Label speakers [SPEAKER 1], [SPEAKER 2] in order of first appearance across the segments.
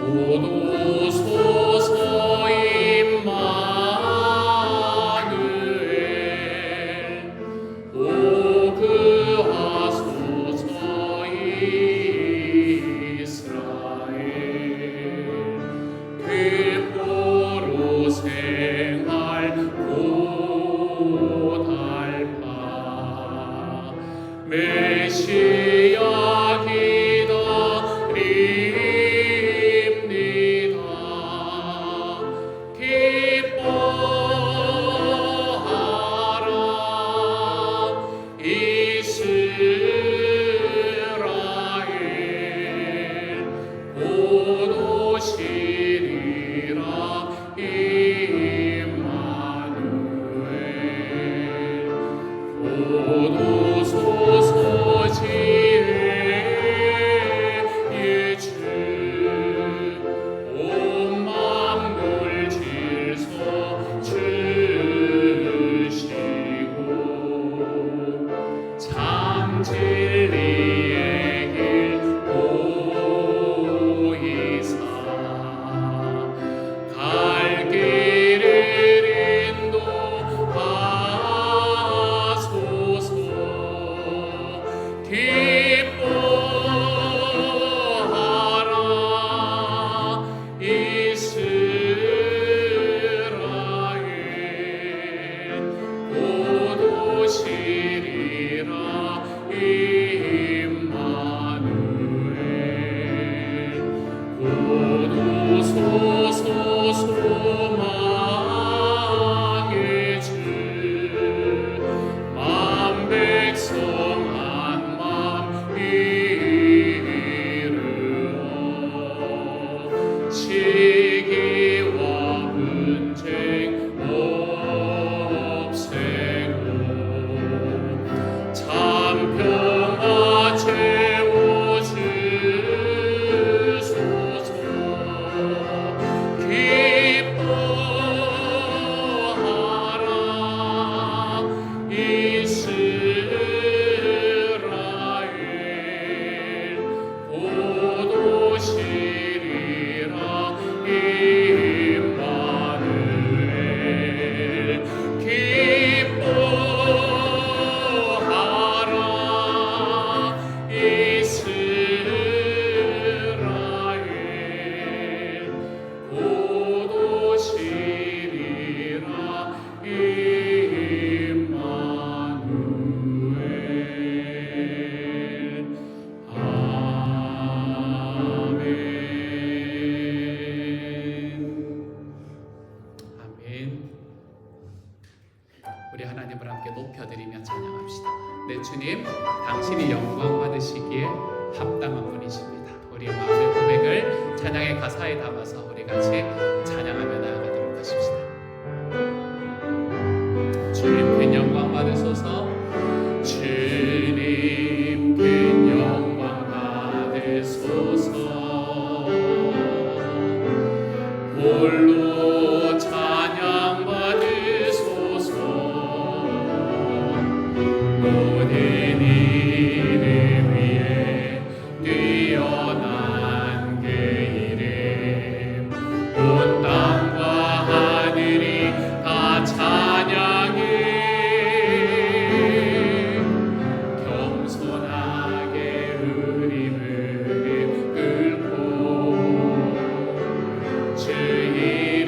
[SPEAKER 1] 오도소서 임마누엘 오그하소서 이스라엘 길포로 생활 고달파 메시아 기다립니다. 기뻐하라 이스라엘 곧 오시리라 임마누엘 곧 오소서 지혜의 주 온 만물 질서 주시고 참 진리의 길 보이사 갈 길을 인도하소서. 기뻐하라 이스라엘 곧 오시리라 임마누엘 곧 오소서 소망의 주 만 백성 한 맘 이르러 시기와 분쟁 없애고 참 평화 채워주소서. 기뻐하라 이스라엘 곧 오시리라 임마누엘 기뻐하라 이스라엘 곧 오시리라 임마누엘 아멘. 아멘. 우리 하나님을 함께 높여드리며 찬양합시다. 내 주님, 당신이 영광 받으시기에 합당한 분이십니다. 우리의 마음의 고백을 찬양의 가사에 담아서 우리 같이 찬양하며 나아가도록 하십시다. 주님께 영광 받으소서. 주님께 영광 받으소서. 홀로 찬양 받으소서. 모든 이름 위에 뛰어난 그 이름 온 땅과 하늘이 다 찬양해. 겸손하게 우리 무릎 꿇고 주 이름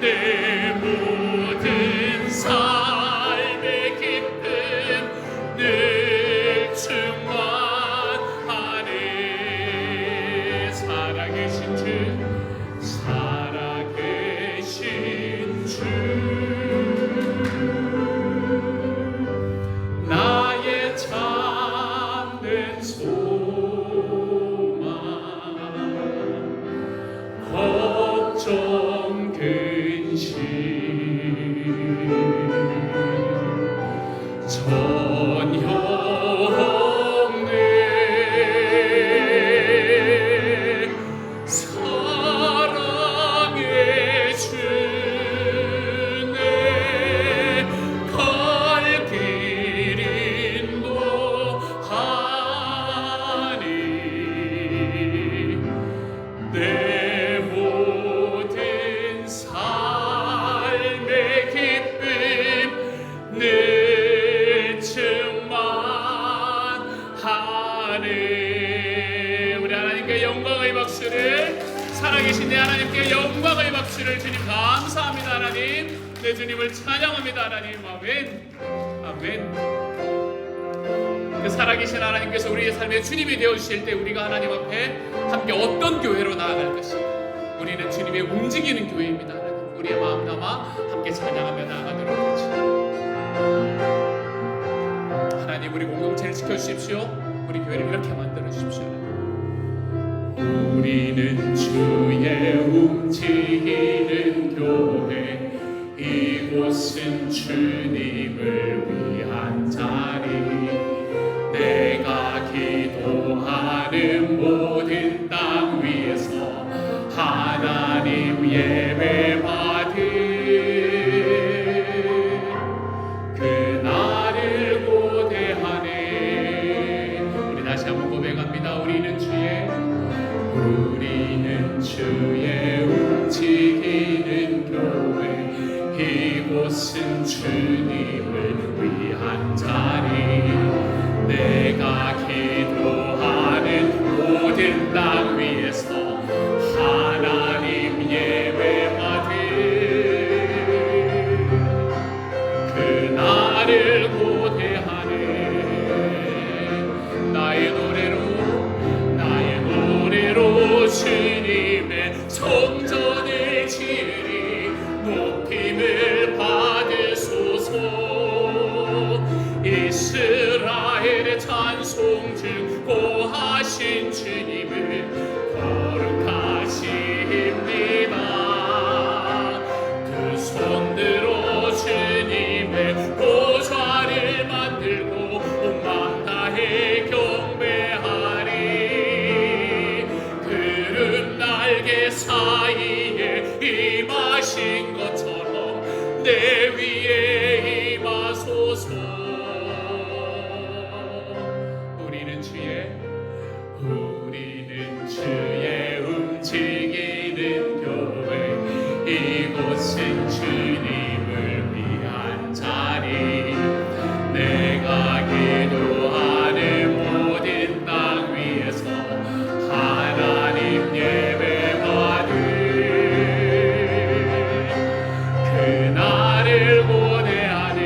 [SPEAKER 1] 내 모든 삶의 기쁨 늘 충만하네. 살아계신 주 살아계신 주 나의 참된 소망 걱정 근심 전혀 없네. 사랑의 주네 갈 길 인도하니 내 모든 삶의 기쁨 늘 충만하네. 우리 하나님께 영광의 박수를, 살아계신 내 하나님께 영광의 박수를. 주님 감사합니다. 하나님 내 주님을 찬양합니다. 하나님 아멘 아멘. 그 살아계신 하나님께서 우리의 삶의 주님이 되어주실 때 우리가 하나님 앞에 함께 어떤 교회로 나아갈 것인가. 우리는 주님의 움직이는 교회입니다. 하나님 우리의 마음 담아 함께 찬양하며 나아가도록 하죠. 하나님 우리 공동체를 지켜주십시오. 우리 교회를 이렇게 만들어주십시오. 우리는 주의 움직이는 교회, 이곳은 주님을 위한 자리. 내가 기도하는 모든 땅 위에서 하나님 예배 받을 그날을 고대하네. 우리 다시 한번 고백합니다. 우리는 주의 움직이는 교회, 이곳은 주님을 위한 자리. 내가 기도하는 모든 땅 위에서 하나님 예배 받을 그날을 고대하네. 나의 노래로 주님의 성전을 지으리. 높임을 받으소서. 이스라엘의 찬송 중 고하신 주님을 거룩하십니다. 그 손들어 주님의 보좌를 만들고 온 맘 다해 경배하리. 구름 날개 사이에 임하신 것처럼 내 위에 임하소서. 우리는 주의 움직이는 교회, 이곳은 주님을 위한 자리. 내가 기도하는 모든 땅 위에서 하나님 예배 받을 그날을 고대하네.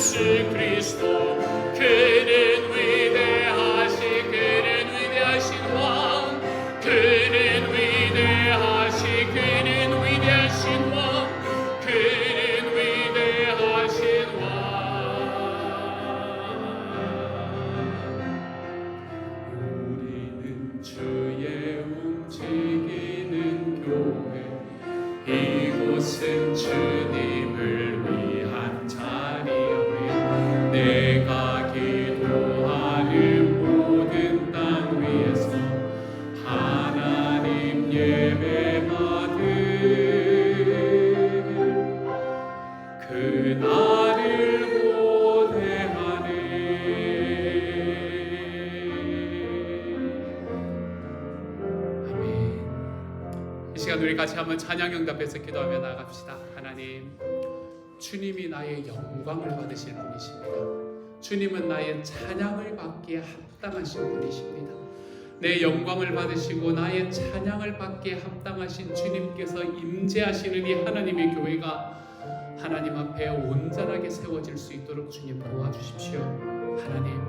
[SPEAKER 1] 예수 그리스도 그는 위대하신 왕 그는 위대하신 왕 그는 위대하신 왕 우리는 주의 움직이는 교회 이곳은 주님을 위한 자리여 내가 기도하는 모든 땅 위에서 하나님 예배받을 그날을 고대하네. 아멘. 이 시간 우리 같이 한번 찬양 응답해서 기도하며 나아갑시다. 하나님, 주님이 나의 영광을 받으실 분이십니다. 주님은 나의 찬양을 받기에 합당하신 분이십니다. 내 영광을 받으시고 나의 찬양을 받기에 합당하신 주님께서 임재하시는 이 하나님의 교회가 하나님 앞에 온전하게 세워질 수 있도록 주님 도와주십시오. 하나님,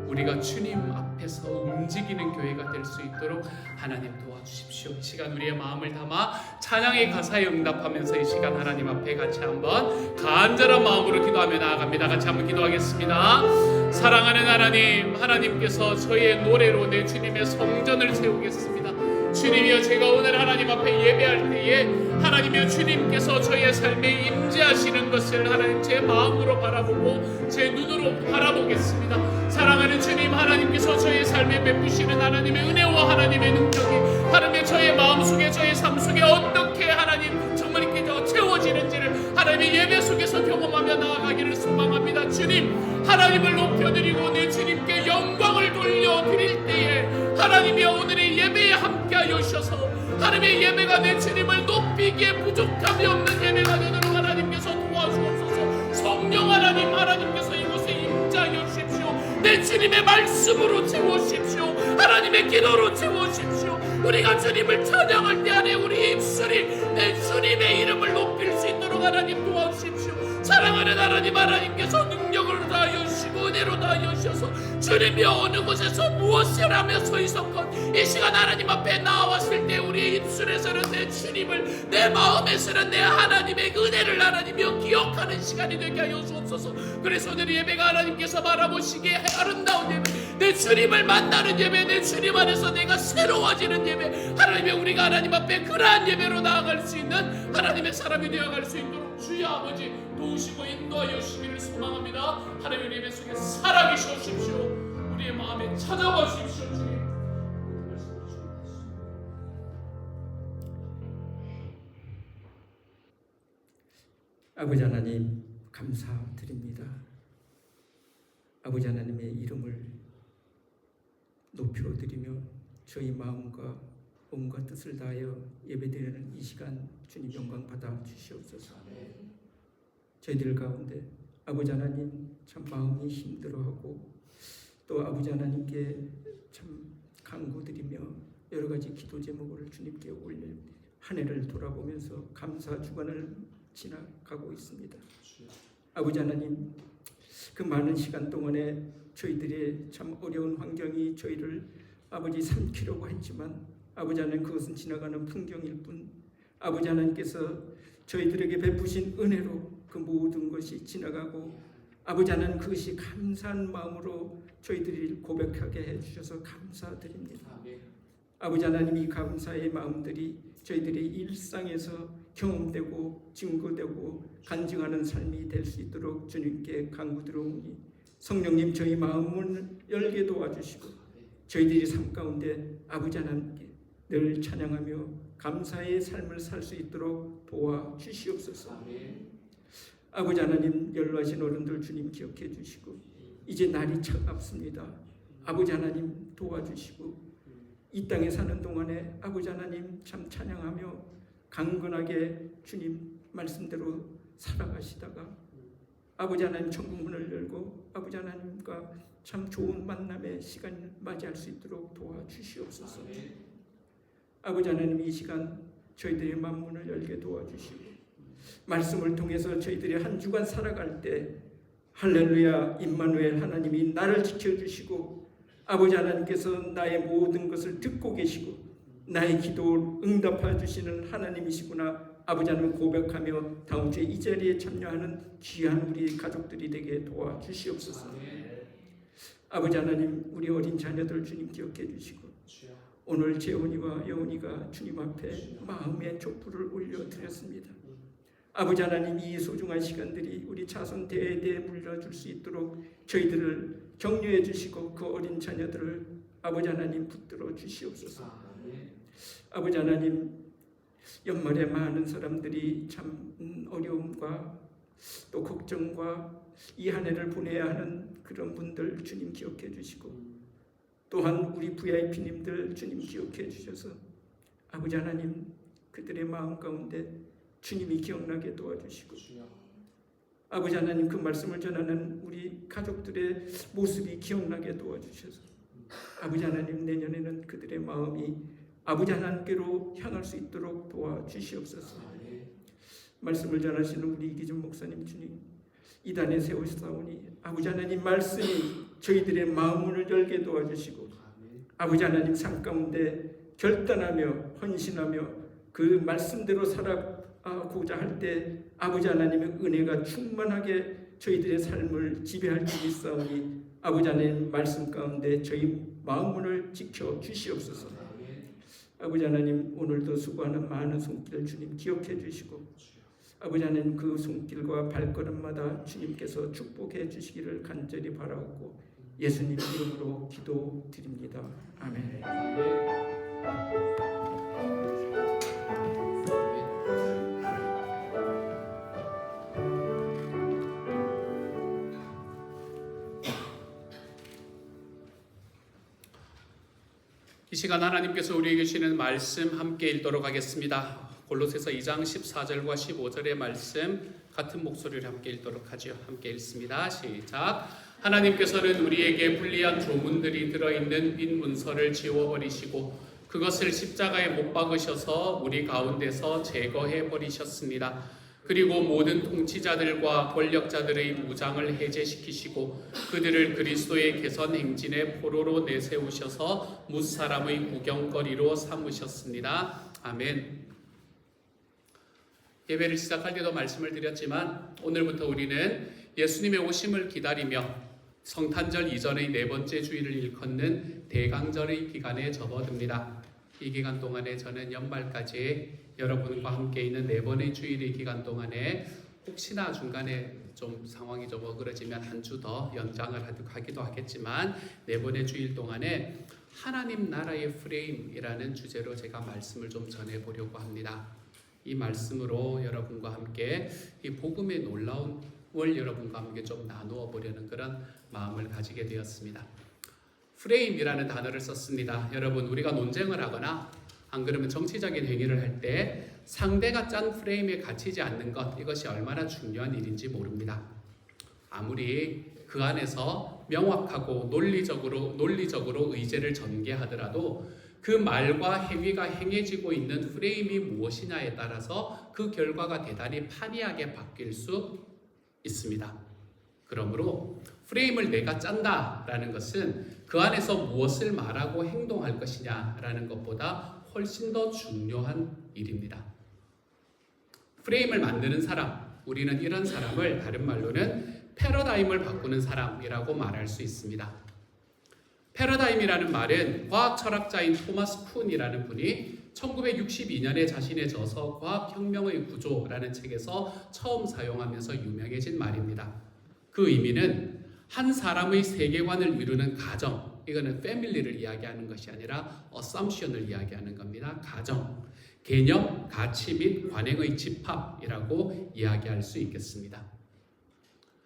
[SPEAKER 1] 우리가 주님 앞에서 움직이는 교회가 될 수 있도록 하나님 도와주십시오. 이 시간 우리의 마음을 담아 찬양의 가사에 응답하면서 이 시간 하나님 앞에 같이 한번 간절한 마음으로 기도하며 나아갑니다. 같이 한번 기도하겠습니다. 사랑하는 하나님, 하나님께서 저의 노래로 내 주님의 성전을 세우겠습니다. 주님이여, 제가 오늘 하나님 앞에 예배할 때에 하나님이여 주님께서 저의 삶에 임재하시는 것을 하나님 제 마음으로 바라보고 제 눈으로 바라보겠습니다. 사랑하는 주님, 하나님께서 저의 삶에 베푸시는 하나님의 은혜와 하나님의 능력이 하나님의 저의 마음속에 저의 삶 속에 어떻게 하나님 정말 이렇게 채워지는지를 하나님의 예배 속에서 경험하며 나아가기를 소망합니다. 주님, 하나님을 높여드리고 내 주님께 영광을 돌려드릴 때에 하나님이여 오늘의 예배에 함께하여 주셔서 하나님의 예배가 내 주님을 높이기에 부족함이 없는 예배가 되도록 하나님께서 도와주옵소서. 성령 하나님, 하나님께서 이곳에 임재하여 주십시오. 내 주님의 말씀으로 채워주십시오. 하나님의 기도로 채워주십시오. 우리가 주님을 찬양할 때 안에 우리 입술이 내 주님의 이름을 높일 수 있도록 하나님 도와주십시오. 사랑하는 하나님, 하나님께서 능력을 다하여 주시고 은혜로 다하여 주셔서 주님이 어느 곳에서 무엇을 하며 서 있었건 이 시간 하나님 앞에 나왔을 때 우리의 입술에서는 내 주님을, 내 마음에서는 내 하나님의 은혜를 하나님이여 기억하는 시간이 되게 하여 주옵소서. 그래서 오늘 예배가 하나님께서 바라보시기에 아름다운 예배, 내 주님을 만나는 예배, 내 주님 안에서 내가 새로워지는 예배, 하나님의 우리가 하나님 앞에 그러한 예배로 나아갈 수 있는 하나님의 사람이 되어갈 수 있도록 주여 아버지 도우시고 인도하여 주시기를 소망합니다. 하나님, 우리 예배 속에 살아계셔 주십시오. 우리의 마음에 찾아와 주십시오. 주님,
[SPEAKER 2] 아버지 하나님 감사드립니다. 아버지 하나님의 이름을 높여드리며 저희 마음과 몸과 뜻을 다하여 예배드리는 이 시간 주님 영광 받아 주시옵소서. 저희들 가운데 아버지 하나님 참 마음이 힘들어하고 또 아버지 하나님께 참 간구드리며 여러 가지 기도 제목을 주님께 올려 한 해를 돌아보면서 감사 주간을 지나가고 있습니다. 아버지 하나님, 그 많은 시간 동안에 저희들의 참 어려운 환경이 저희를 아버지 삼키려고 했지만 아버지 하나님 그것은 지나가는 풍경일 뿐 아버지 하나님께서 저희들에게 베푸신 은혜로 그 모든 것이 지나가고 아버지 하나님 그것이 감사한 마음으로 저희들이 고백하게 해주셔서 감사드립니다. 아버지 하나님 이 감사의 마음들이 저희들의 일상에서 경험되고 증거되고 간증하는 삶이 될 수 있도록 주님께 간구드려오니 성령님 저희 마음을 열게 도와주시고 저희들이 삶 가운데 아버지 하나님께 늘 찬양하며 감사의 삶을 살 수 있도록 도와주시옵소서. 아버지 하나님 연로하신 어른들 주님 기억해 주시고 이제 날이 차갑습니다. 아버지 하나님 도와주시고 이 땅에 사는 동안에 아버지 하나님 참 찬양하며 강건하게 주님 말씀대로 살아가시다가 아버지 하나님 천국 문을 열고 아버지 하나님과 참 좋은 만남의 시간을 맞이할 수 있도록 도와주시옵소서. 아버지 하나님 이 시간 저희들의 만문을 열게 도와주시고 말씀을 통해서 저희들이 한 주간 살아갈 때 할렐루야, 임마누엘 하나님이 나를 지켜주시고 아버지 하나님께서 나의 모든 것을 듣고 계시고 나의 기도를 응답해 주시는 하나님이시구나. 아버지 하나님 고백하며 다음 주에 이 자리에 참여하는 귀한 우리 가족들이 되게 도와주시옵소서. 아버지 하나님, 우리 어린 자녀들 주님 기억해 주시고 오늘 재훈이와 여훈이가 주님 앞에 마음의 촛불을 올려드렸습니다. 아버지 하나님, 이 소중한 시간들이 우리 자손 대대에 물려줄 수 있도록 저희들을 격려해 주시고 그 어린 자녀들을 아버지 하나님 붙들어 주시옵소서. 아버지 하나님, 연말에 많은 사람들이 참 어려움과 또 걱정과 이 한 해를 보내야 하는 그런 분들 주님 기억해 주시고 또한 우리 VIP님들 주님 기억해 주셔서 아버지 하나님 그들의 마음 가운데 주님이 기억나게 도와주시고 아버지 하나님 그 말씀을 전하는 우리 가족들의 모습이 기억나게 도와주셔서 아버지 하나님 내년에는 그들의 마음이 아버지 하나님께로 향할 수 있도록 도와주시옵소서. 말씀을 전하시는 우리 이기준 목사님 주님 이단에 세우시사오니 아버지 하나님 말씀이 저희들의 마음을 열게 도와주시고 아버지 하나님 삶 가운데 결단하며 헌신하며 그 말씀대로 살아가고자 할 때 아버지 하나님의 은혜가 충만하게 저희들의 삶을 지배할 줄이 있사오니 아버지 하나님 말씀 가운데 저희 마음문을 지켜 주시옵소서. 아버지 하나님 오늘도 수고하는 많은 손길 주님 기억해 주시고 아버지 하나님 그 손길과 발걸음마다 주님께서 축복해 주시기를 간절히 바라옵고 예수님 이름으로 기도드립니다. 아멘.
[SPEAKER 1] 이 시간 하나님께서 우리에게 주시는 말씀 함께 읽도록 하겠습니다. 골로새서 2장 14절과 15절의 말씀 같은 목소리로 함께 읽도록 하죠. 함께 읽습니다. 시작. 하나님께서는 우리에게 불리한 조문들이 들어있는 빈 문서를 지워버리시고 그것을 십자가에 못 박으셔서 우리 가운데서 제거해 버리셨습니다. 그리고 모든 통치자들과 권력자들의 무장을 해제시키시고 그들을 그리스도의 개선 행진의 포로로 내세우셔서 뭇사람의 구경거리로 삼으셨습니다. 아멘. 예배를 시작할 때도 말씀을 드렸지만 오늘부터 우리는 예수님의 오심을 기다리며 성탄절 이전의 네 번째 주일을 일컫는 대강절의 기간에 접어듭니다. 이 기간 동안에 저는 연말까지 여러분과 함께 있는 네 번의 주일의 기간 동안에 혹시나 중간에 좀 상황이 좀 어그러지면 한 주 더 연장을 하기도 하겠지만 네 번의 주일 동안에 하나님 나라의 프레임이라는 주제로 제가 말씀을 좀 전해보려고 합니다. 이 말씀으로 여러분과 함께 이 복음의 놀라움을 여러분과 함께 좀 나누어 보려는 그런 마음을 가지게 되었습니다. 프레임이라는 단어를 썼습니다. 여러분, 우리가 논쟁을 하거나 안 그러면 정치적인 행위를 할 때 상대가 짠 프레임에 갇히지 않는 것, 이것이 얼마나 중요한 일인지 모릅니다. 아무리 그 안에서 명확하고 논리적으로 의제를 전개하더라도 그 말과 행위가 행해지고 있는 프레임이 무엇이냐에 따라서 그 결과가 대단히 판이하게 바뀔 수 있습니다. 그러므로 프레임을 내가 짠다라는 것은 그 안에서 무엇을 말하고 행동할 것이냐라는 것보다 훨씬 더 중요한 일입니다. 프레임을 만드는 사람, 우리는 이런 사람을 다른 말로는 패러다임을 바꾸는 사람이라고 말할 수 있습니다. 패러다임이라는 말은 과학 철학자인 토마스 쿤이라는 분이 1962년에 자신의 저서 과학혁명의 구조라는 책에서 처음 사용하면서 유명해진 말입니다. 그 의미는 한 사람의 세계관을 이루는 가정, 이거는 패밀리를 이야기하는 것이 아니라 assumption을 이야기하는 겁니다. 가정, 개념, 가치 및 관행의 집합이라고 이야기할 수 있겠습니다.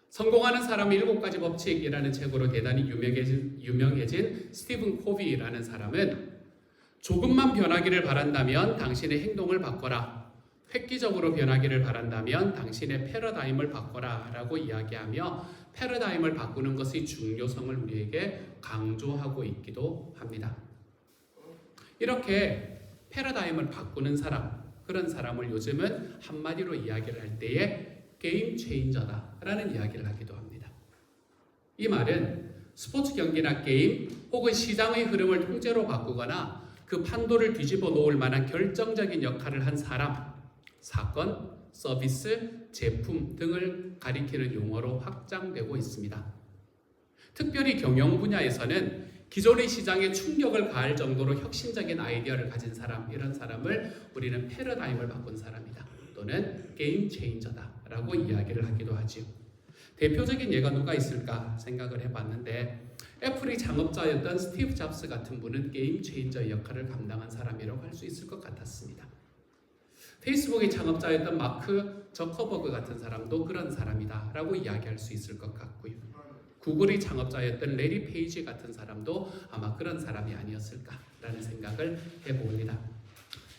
[SPEAKER 1] 성공하는 사람의 7가지 법칙이라는 책으로 대단히 유명해진 스티븐 코비라는 사람은 조금만 변하기를 바란다면 당신의 행동을 바꿔라. 획기적으로 변하기를 바란다면 당신의 패러다임을 바꿔라 라고 이야기하며 패러다임을 바꾸는 것의 중요성을 우리에게 강조하고 있기도 합니다. 이렇게 패러다임을 바꾸는 사람, 그런 사람을 요즘은 한마디로 이야기를 할 때에 게임 체인저다라는 이야기를 하기도 합니다. 이 말은 스포츠 경기나 게임 혹은 시장의 흐름을 통째로 바꾸거나 그 판도를 뒤집어 놓을 만한 결정적인 역할을 한 사람, 사건, 서비스, 제품 등을 가리키는 용어로 확장되고 있습니다. 특별히 경영 분야에서는 기존의 시장에 충격을 가할 정도로 혁신적인 아이디어를 가진 사람, 이런 사람을 우리는 패러다임을 바꾼 사람이다 또는 게임 체인저다라고 이야기를 하기도 하지요. 대표적인 예가 누가 있을까 생각을 해봤는데 애플의 창업자였던 스티브 잡스 같은 분은 게임 체인저의 역할을 감당한 사람이라고 할 수 있을 것 같았습니다. 페이스북의 창업자였던 마크 저커버그 같은 사람도 그런 사람이다 라고 이야기할 수 있을 것 같고요. 구글의 창업자였던 레리 페이지 같은 사람도 아마 그런 사람이 아니었을까라는 생각을 해봅니다.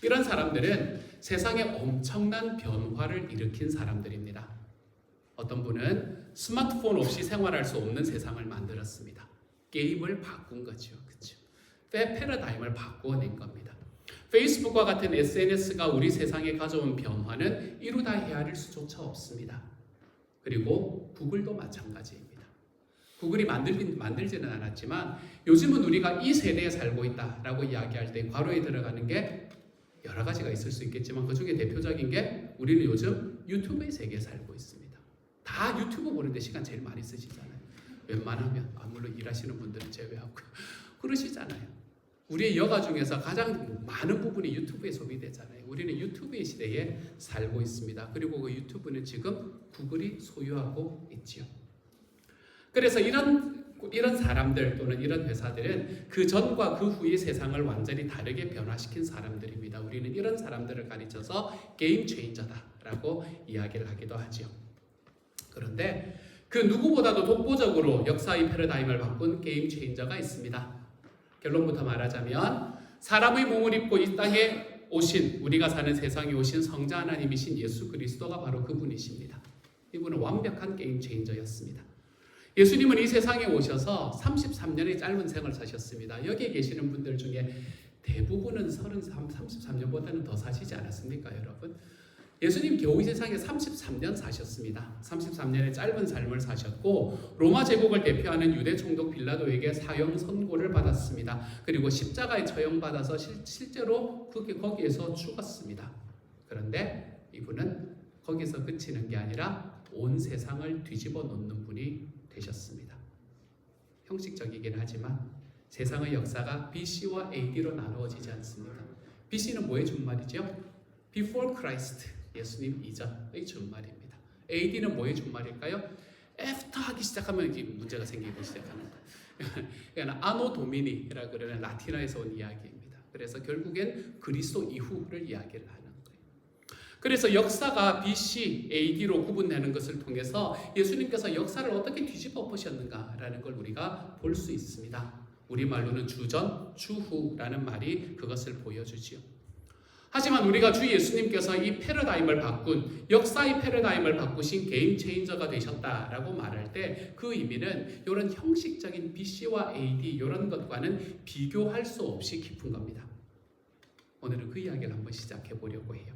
[SPEAKER 1] 이런 사람들은 세상에 엄청난 변화를 일으킨 사람들입니다. 어떤 분은 스마트폰 없이 생활할 수 없는 세상을 만들었습니다. 게임을 바꾼 거죠. 그렇죠? 패러다임을 바꾸어낸 겁니다. 페이스북과 같은 SNS가 우리 세상에 가져온 변화는 이루다 헤아릴 수조차 없습니다. 그리고 구글도 마찬가지입니다. 구글이 만들지는 않았지만 요즘은 우리가 이 세대에 살고 있다라고 이야기할 때 괄호에 들어가는 게 여러 가지가 있을 수 있겠지만 그 중에 대표적인 게 우리는 요즘 유튜브의 세계에 살고 있습니다. 다 유튜브 보는데 시간 제일 많이 쓰시잖아요. 웬만하면 물론 일하시는 분들은 제외하고 그러시잖아요. 우리의 여가 중에서 가장 많은 부분이 유튜브에 소비되잖아요. 우리는 유튜브의 시대에 살고 있습니다. 그리고 그 유튜브는 지금 구글이 소유하고 있지요. 그래서 이런 사람들 또는 이런 회사들은 그 전과 그 후의 세상을 완전히 다르게 변화시킨 사람들입니다. 우리는 이런 사람들을 가리쳐서 게임 체인저다라고 이야기를 하기도 하죠. 그런데 그 누구보다도 독보적으로 역사의 패러다임을 바꾼 게임 체인저가 있습니다. 결론부터 말하자면 사람의 몸을 입고 이 땅에 오신, 우리가 사는 세상에 오신 성자 하나님이신 예수 그리스도가 바로 그분이십니다. 이분은 완벽한 게임 체인저였습니다. 예수님은 이 세상에 오셔서 33년의 짧은 생을 사셨습니다. 여기에 계시는 분들 중에 대부분은 33년보다는 더 사시지 않았습니까, 여러분? 예수님 겨우 이 세상에 33년 사셨습니다. 33년의 짧은 삶을 사셨고 로마 제국을 대표하는 유대 총독 빌라도에게 사형 선고를 받았습니다. 그리고 십자가에 처형받아서 실제로 거기에서 죽었습니다. 그런데 이분은 거기서 그치는 게 아니라 온 세상을 뒤집어 놓는 분이 되셨습니다. 형식적이긴 하지만 세상의 역사가 BC와 AD로 나누어지지 않습니다. BC는 뭐의 준말이죠? Before Christ, 예수님 이전의 준말입니다. AD는 뭐의 준말일까요? After 하기 시작하면 이게 문제가 생기기 시작하는 거예요. 그러니까 아노 도미니라고 그러는 라틴어에서 온 이야기입니다. 그래서 결국엔 그리스도 이후를 이야기를 하는 거예요. 그래서 역사가 BC, AD로 구분되는 것을 통해서 예수님께서 역사를 어떻게 뒤집어 보셨는가라는 걸 우리가 볼 수 있습니다. 우리말로는 주전, 주후라는 말이 그것을 보여주지요. 하지만 우리가 주 예수님께서 이 패러다임을 바꾼, 역사의 패러다임을 바꾸신 게임 체인저가 되셨다라고 말할 때 그 의미는 이런 형식적인 BC와 AD 이런 것과는 비교할 수 없이 깊은 겁니다. 오늘은 그 이야기를 한번 시작해 보려고 해요.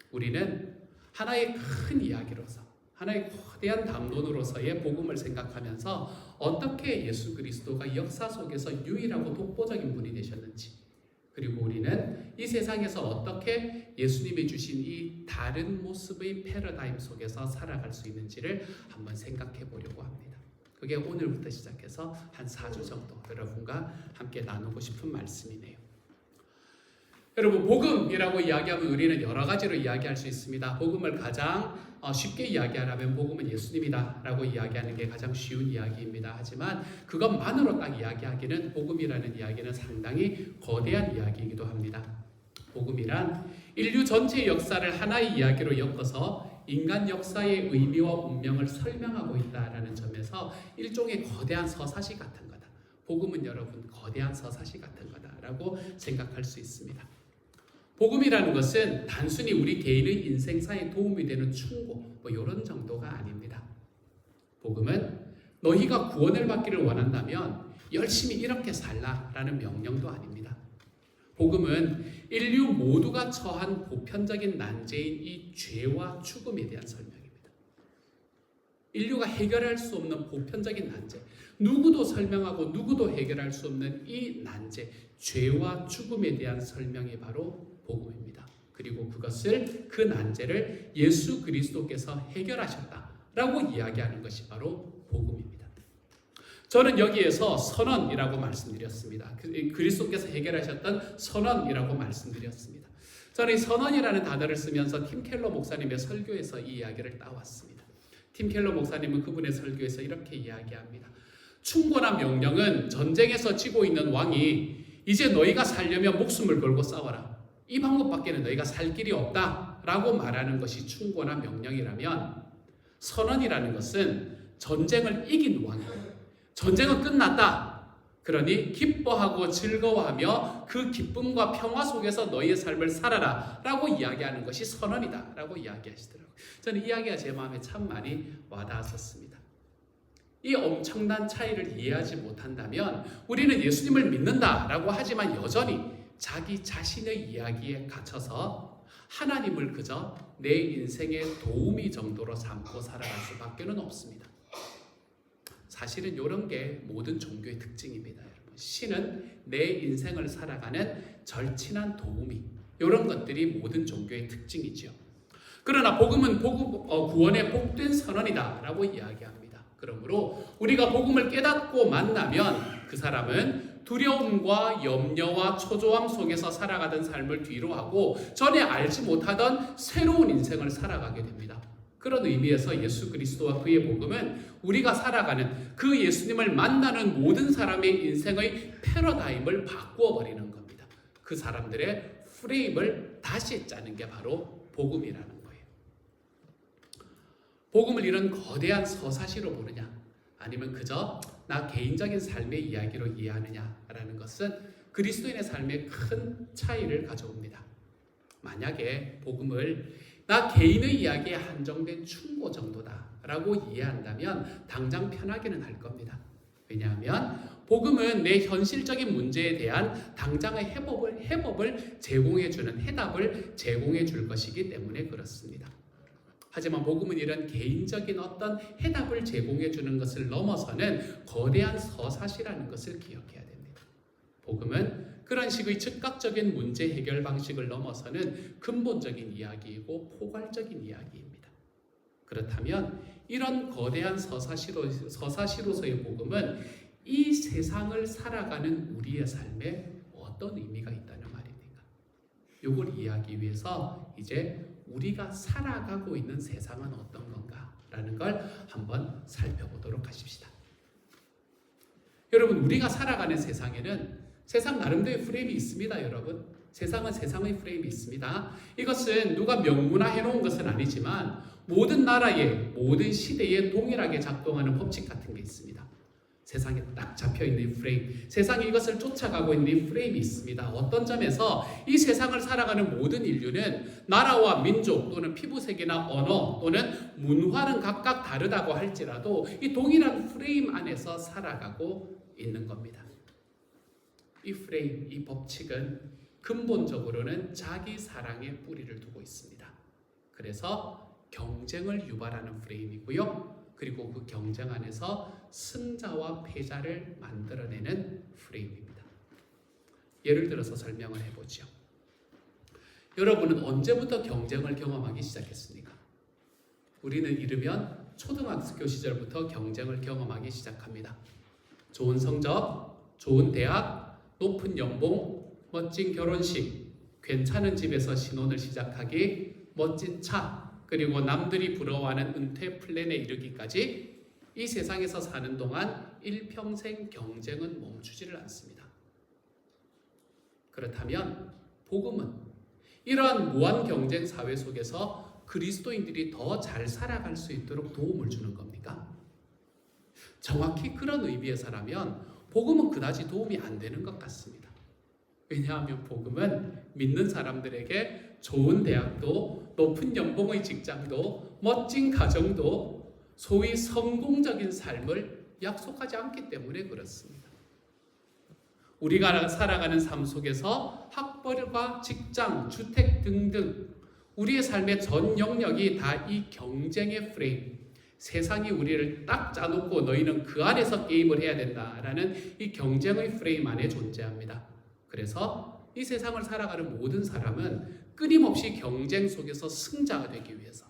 [SPEAKER 1] 우리는 하나의 큰 이야기로서, 하나의 거대한 담론으로서의 복음을 생각하면서 어떻게 예수 그리스도가 역사 속에서 유일하고 독보적인 분이 되셨는지, 그리고 우리는 이 세상에서 어떻게 예수님이 주신 이 다른 모습의 패러다임 속에서 살아갈 수 있는지를 한번 생각해 보려고 합니다. 그게 오늘부터 시작해서 한 4주 정도 여러분과 함께 나누고 싶은 말씀이네요. 여러분, 복음이라고 이야기하면 우리는 여러 가지로 이야기할 수 있습니다. 복음을 가장 쉽게 이야기하라면 복음은 예수님이다 라고 이야기하는 게 가장 쉬운 이야기입니다. 하지만 그것만으로 딱 이야기하기는, 복음이라는 이야기는 상당히 거대한 이야기이기도 합니다. 복음이란 인류 전체의 역사를 하나의 이야기로 엮어서 인간 역사의 의미와 운명을 설명하고 있다라는 점에서 일종의 거대한 서사시 같은 거다. 복음은 여러분 거대한 서사시 같은 거다라고 생각할 수 있습니다. 복음이라는 것은 단순히 우리 개인의 인생사에 도움이 되는 충고 이런 정도가 아닙니다. 복음은 너희가 구원을 받기를 원한다면 열심히 이렇게 살라라는 명령도 아닙니다. 복음은 인류 모두가 처한 보편적인 난제인 이 죄와 죽음에 대한 설명입니다. 인류가 해결할 수 없는 보편적인 난제, 누구도 설명하고 누구도 해결할 수 없는 이 난제, 죄와 죽음에 대한 설명이 바로 복음입니다. 그리고 그 난제를 예수 그리스도께서 해결하셨다라고 이야기하는 것이 바로 복음입니다. 저는 여기에서 선언이라고 말씀드렸습니다. 그리스도께서 해결하셨던 선언이라고 말씀드렸습니다. 저는 이 선언이라는 단어를 쓰면서 팀 켈러 목사님의 설교에서 이 이야기를 따왔습니다. 팀 켈러 목사님은 그분의 설교에서 이렇게 이야기합니다. 충고나 명령은 전쟁에서 지고 있는 왕이 이제 너희가 살려면 목숨을 걸고 싸워라. 이 방법밖에는 너희가 살 길이 없다라고 말하는 것이 충고나 명령이라면, 선언이라는 것은 전쟁을 이긴 왕이에요. 전쟁은 끝났다. 그러니 기뻐하고 즐거워하며 그 기쁨과 평화 속에서 너희의 삶을 살아라 라고 이야기하는 것이 선언이다 라고 이야기하시더라고요. 저는 이 이야기가 제 마음에 참 많이 와닿았었습니다. 이 엄청난 차이를 이해하지 못한다면 우리는 예수님을 믿는다라고 하지만 여전히 자기 자신의 이야기에 갇혀서 하나님을 그저 내 인생의 도우미 정도로 삼고 살아갈 수밖에는 없습니다. 사실은 이런 게 모든 종교의 특징입니다. 여러분, 신은 내 인생을 살아가는 절친한 도우미, 이런 것들이 모든 종교의 특징이죠. 그러나 복음은 구원의 복된 선언이다라고 이야기합니다. 그러므로 우리가 복음을 깨닫고 만나면 그 사람은 두려움과 염려와 초조함 속에서 살아가던 삶을 뒤로 하고 전에 알지 못하던 새로운 인생을 살아가게 됩니다. 그런 의미에서 예수 그리스도와 그의 복음은 우리가 살아가는 그 예수님을 만나는 모든 사람의 인생의 패러다임을 바꾸어 버리는 겁니다. 그 사람들의 프레임을 다시 짜는 게 바로 복음이라는 거예요. 복음을 이런 거대한 서사시로 보느냐, 아니면 그저 나 개인적인 삶의 이야기로 이해하느냐라는 것은 그리스도인의 삶에 큰 차이를 가져옵니다. 만약에 복음을 나 개인의 이야기에 한정된 충고 정도다라고 이해한다면 당장 편하기는 할 겁니다. 왜냐하면 복음은 내 현실적인 문제에 대한 당장의 해법을 제공해주는, 해답을 제공해 줄 것이기 때문에 그렇습니다. 하지만 복음은 이런 개인적인 어떤 해답을 제공해 주는 것을 넘어서는 거대한 서사시라는 것을 기억해야 됩니다. 복음은 그런 식의 즉각적인 문제 해결 방식을 넘어서는 근본적인 이야기이고 포괄적인 이야기입니다. 그렇다면 이런 거대한 서사시로서의 복음은 이 세상을 살아가는 우리의 삶에 어떤 의미가 있다는 말입니까? 이걸 이해하기 위해서 이제 우리가 살아가고 있는 세상은 어떤 건가라는 걸 한번 살펴보도록 하십시다. 여러분, 우리가 살아가는 세상에는 세상 나름대로의 프레임이 있습니다. 여러분, 세상은 세상의 프레임이 있습니다. 이것은 누가 명문화해 놓은 것은 아니지만 모든 나라의 모든 시대에 동일하게 작동하는 법칙 같은 게 있습니다. 세상에 딱 잡혀있는 이 프레임, 세상이 이것을 쫓아가고 있는 이 프레임이 있습니다. 어떤 점에서 이 세상을 살아가는 모든 인류는 나라와 민족 또는 피부색이나 언어 또는 문화는 각각 다르다고 할지라도 이 동일한 프레임 안에서 살아가고 있는 겁니다. 이 프레임, 이 법칙은 근본적으로는 자기 사랑에 뿌리를 두고 있습니다. 그래서 경쟁을 유발하는 프레임이고요. 그리고 그 경쟁 안에서 승자와 패자를 만들어내는 프레임입니다. 예를 들어서 설명을 해보죠. 여러분은 언제부터 경쟁을 경험하기 시작했습니까? 우리는 이르면 초등학교 시절부터 경쟁을 경험하기 시작합니다. 좋은 성적, 좋은 대학, 높은 연봉, 멋진 결혼식, 괜찮은 집에서 신혼을 시작하기, 멋진 차, 그리고 남들이 부러워하는 은퇴 플랜에 이르기까지 이 세상에서 사는 동안 일평생 경쟁은 멈추지를 않습니다. 그렇다면 복음은 이러한 무한 경쟁 사회 속에서 그리스도인들이 더 잘 살아갈 수 있도록 도움을 주는 겁니까? 정확히 그런 의미에서라면 복음은 그다지 도움이 안 되는 것 같습니다. 왜냐하면 복음은 믿는 사람들에게 좋은 대학도, 높은 연봉의 직장도, 멋진 가정도, 소위 성공적인 삶을 약속하지 않기 때문에 그렇습니다. 우리가 살아가는 삶 속에서 학벌과 직장, 주택 등등 우리의 삶의 전 영역이 다 이 경쟁의 프레임, 세상이 우리를 딱 짜놓고 너희는 그 안에서 게임을 해야 된다라는 이 경쟁의 프레임 안에 존재합니다. 그래서 이 세상을 살아가는 모든 사람은 끊임없이 경쟁 속에서 승자가 되기 위해서,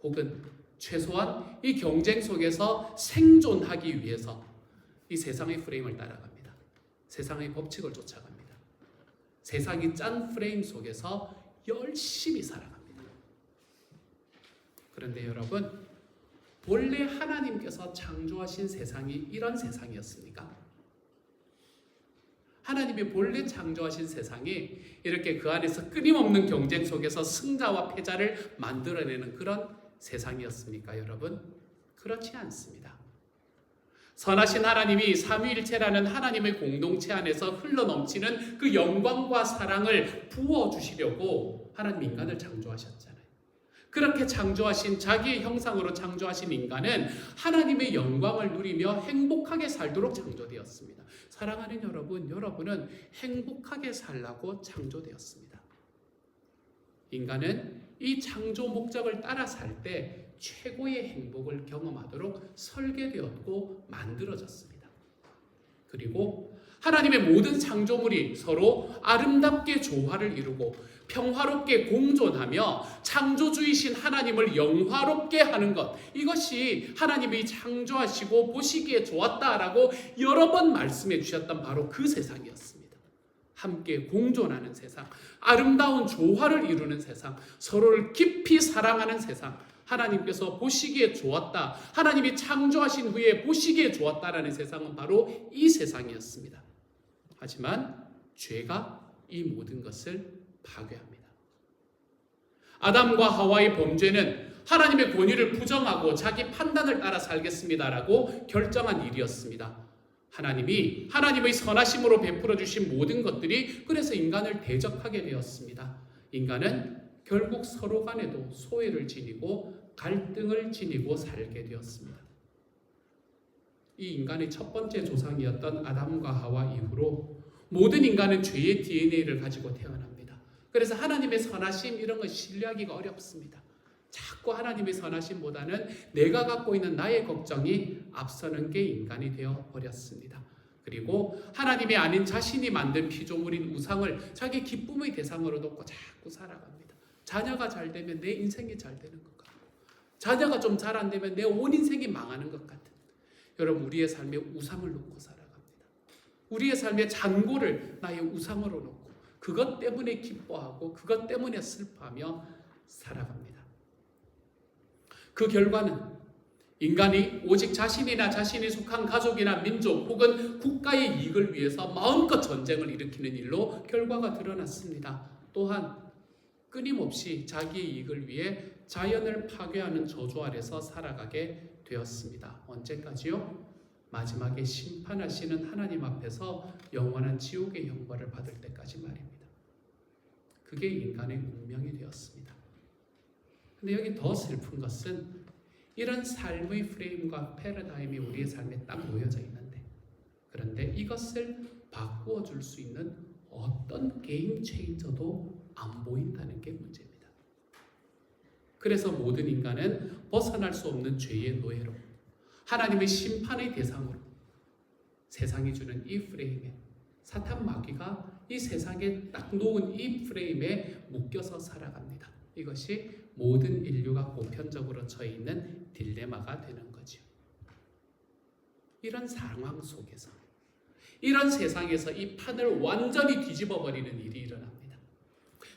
[SPEAKER 1] 혹은 최소한 이 경쟁 속에서 생존하기 위해서 이 세상의 프레임을 따라갑니다. 세상의 법칙을 쫓아갑니다. 세상이 짠 프레임 속에서 열심히 살아갑니다. 그런데 여러분, 원래 하나님께서 창조하신 세상이 이런 세상이었습니까? 하나님이 본래 창조하신 세상이 이렇게 그 안에서 끊임없는 경쟁 속에서 승자와 패자를 만들어내는 그런 세상이었습니까, 여러분? 그렇지 않습니다. 선하신 하나님이 삼위일체라는 하나님의 공동체 안에서 흘러넘치는 그 영광과 사랑을 부어주시려고 하나님 인간을 창조하셨잖아요. 그렇게 창조하신, 자기의 형상으로 창조하신 인간은 하나님의 영광을 누리며 행복하게 살도록 창조되었습니다. 사랑하는 여러분, 여러분은 행복하게 살라고 창조되었습니다. 인간은 이 창조 목적을 따라 살 때 최고의 행복을 경험하도록 설계되었고 만들어졌습니다. 그리고 하나님의 모든 창조물이 서로 아름답게 조화를 이루고 평화롭게 공존하며 창조주이신 하나님을 영화롭게 하는 것, 이것이 하나님이 창조하시고 보시기에 좋았다라고 여러 번 말씀해 주셨던 바로 그 세상이었습니다. 함께 공존하는 세상, 아름다운 조화를 이루는 세상, 서로를 깊이 사랑하는 세상, 하나님께서 보시기에 좋았다, 하나님이 창조하신 후에 보시기에 좋았다라는 세상은 바로 이 세상이었습니다. 하지만 죄가 이 모든 것을 파괴합니다. 아담과 하와의 범죄는 하나님의 권위를 부정하고 자기 판단을 따라 살겠습니다라고 결정한 일이었습니다. 하나님이 하나님의 선하심으로 베풀어 주신 모든 것들이 그래서 인간을 대적하게 되었습니다. 인간은 결국 서로 간에도 소외를 지니고 갈등을 지니고 살게 되었습니다. 이 인간의 첫 번째 조상이었던 아담과 하와 이후로 모든 인간은 죄의 DNA를 가지고 태어납니다. 그래서 하나님의 선하심 이런 걸 신뢰하기가 어렵습니다. 자꾸 하나님의 선하심보다는 내가 갖고 있는 나의 걱정이 앞서는 게 인간이 되어 버렸습니다. 그리고 하나님이 아닌 자신이 만든 피조물인 우상을 자기 기쁨의 대상으로 놓고 자꾸 살아갑니다. 자녀가 잘 되면 내 인생이 잘 되는 것 같고, 자녀가 좀 잘 안 되면 내 온 인생이 망하는 것 같은, 여러분, 우리의 삶에 우상을 놓고 살아갑니다. 우리의 삶의 잔고를 나의 우상으로 놓고 그것 때문에 기뻐하고 그것 때문에 슬퍼하며 살아갑니다. 그 결과는 인간이 오직 자신이나 자신이 속한 가족이나 민족 혹은 국가의 이익을 위해서 마음껏 전쟁을 일으키는 일로 결과가 드러났습니다. 또한 끊임없이 자기의 이익을 위해 자연을 파괴하는 저주 아래서 살아가게 되었습니다. 언제까지요? 마지막에 심판하시는 하나님 앞에서 영원한 지옥의 형벌을 받을 때까지 말입니다. 그게 인간의 운명이 되었습니다. 근데 여기 더 슬픈 것은 이런 삶의 프레임과 패러다임이 우리의 삶에 딱 놓여져 있는데, 그런데 이것을 바꾸어 줄 수 있는 어떤 게임 체인저도 안 보인다는 게 문제입니다. 그래서 모든 인간은 벗어날 수 없는 죄의 노예로, 하나님의 심판의 대상으로 세상이 주는 이 프레임에, 사탄 마귀가 이 세상에 딱 놓은 이 프레임에 묶여서 살아갑니다. 이것이 모든 인류가 보편적으로 처해 있는 딜레마가 되는 거죠. 이런 상황 속에서, 이런 세상에서 이 판을 완전히 뒤집어 버리는 일이 일어납니다.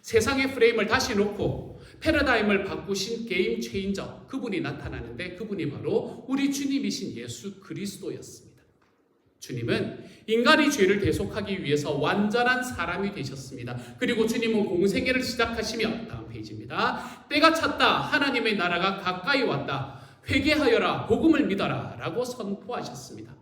[SPEAKER 1] 세상의 프레임을 다시 놓고 패러다임을 바꾸신 게임 체인저, 그분이 나타나는데 그분이 바로 우리 주님이신 예수 그리스도였습니다. 주님은 인간의 죄를 대속하기 위해서 완전한 사람이 되셨습니다. 그리고 주님은 공생애를 시작하시며, 다음 페이지입니다. 때가 찼다, 하나님의 나라가 가까이 왔다, 회개하여라, 복음을 믿어라 라고 선포하셨습니다.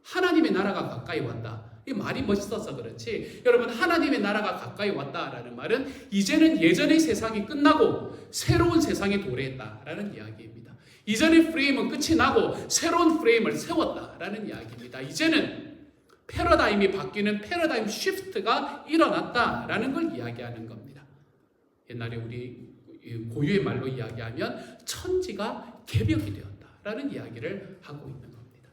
[SPEAKER 1] 하나님의 나라가 가까이 왔다. 이 말이 멋있어서 그렇지, 여러분, 하나님의 나라가 가까이 왔다라는 말은 이제는 예전의 세상이 끝나고 새로운 세상이 도래했다라는 이야기입니다. 이전의 프레임은 끝이 나고 새로운 프레임을 세웠다라는 이야기입니다. 이제는 패러다임이 바뀌는 패러다임 쉬프트가 일어났다라는 걸 이야기하는 겁니다. 옛날에 우리 고유의 말로 이야기하면 천지가 개벽이 되었다라는 이야기를 하고 있는 겁니다.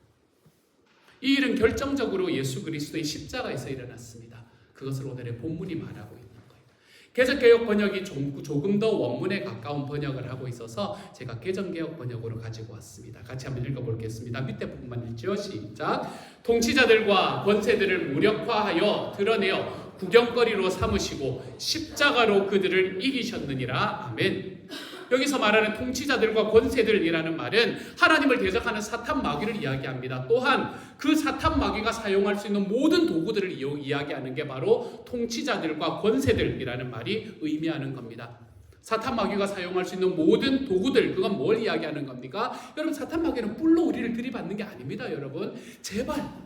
[SPEAKER 1] 이 일은 결정적으로 예수 그리스도의 십자가에서 일어났습니다. 그것을 오늘의 본문이 말하고 있는 거예요. 개적개혁 번역이 조금 더 원문에 가까운 번역을 하고 있어서 제가 개정개혁 번역으로 가지고 왔습니다. 같이 한번 읽어보겠습니다. 밑에 부분만 읽죠. 시작. 통치자들과 권세들을 무력화하여 드러내어 구경거리로 삼으시고 십자가로 그들을 이기셨느니라. 아멘. 여기서 말하는 통치자들과 권세들이라는 말은 하나님을 대적하는 사탄 마귀를 이야기합니다. 또한 그 사탄 마귀가 사용할 수 있는 모든 도구들을 이야기하는 게 바로 통치자들과 권세들이라는 말이 의미하는 겁니다. 사탄 마귀가 사용할 수 있는 모든 도구들, 그건 뭘 이야기하는 겁니까? 여러분, 사탄 마귀는 뿔로 우리를 들이받는 게 아닙니다. 여러분, 제발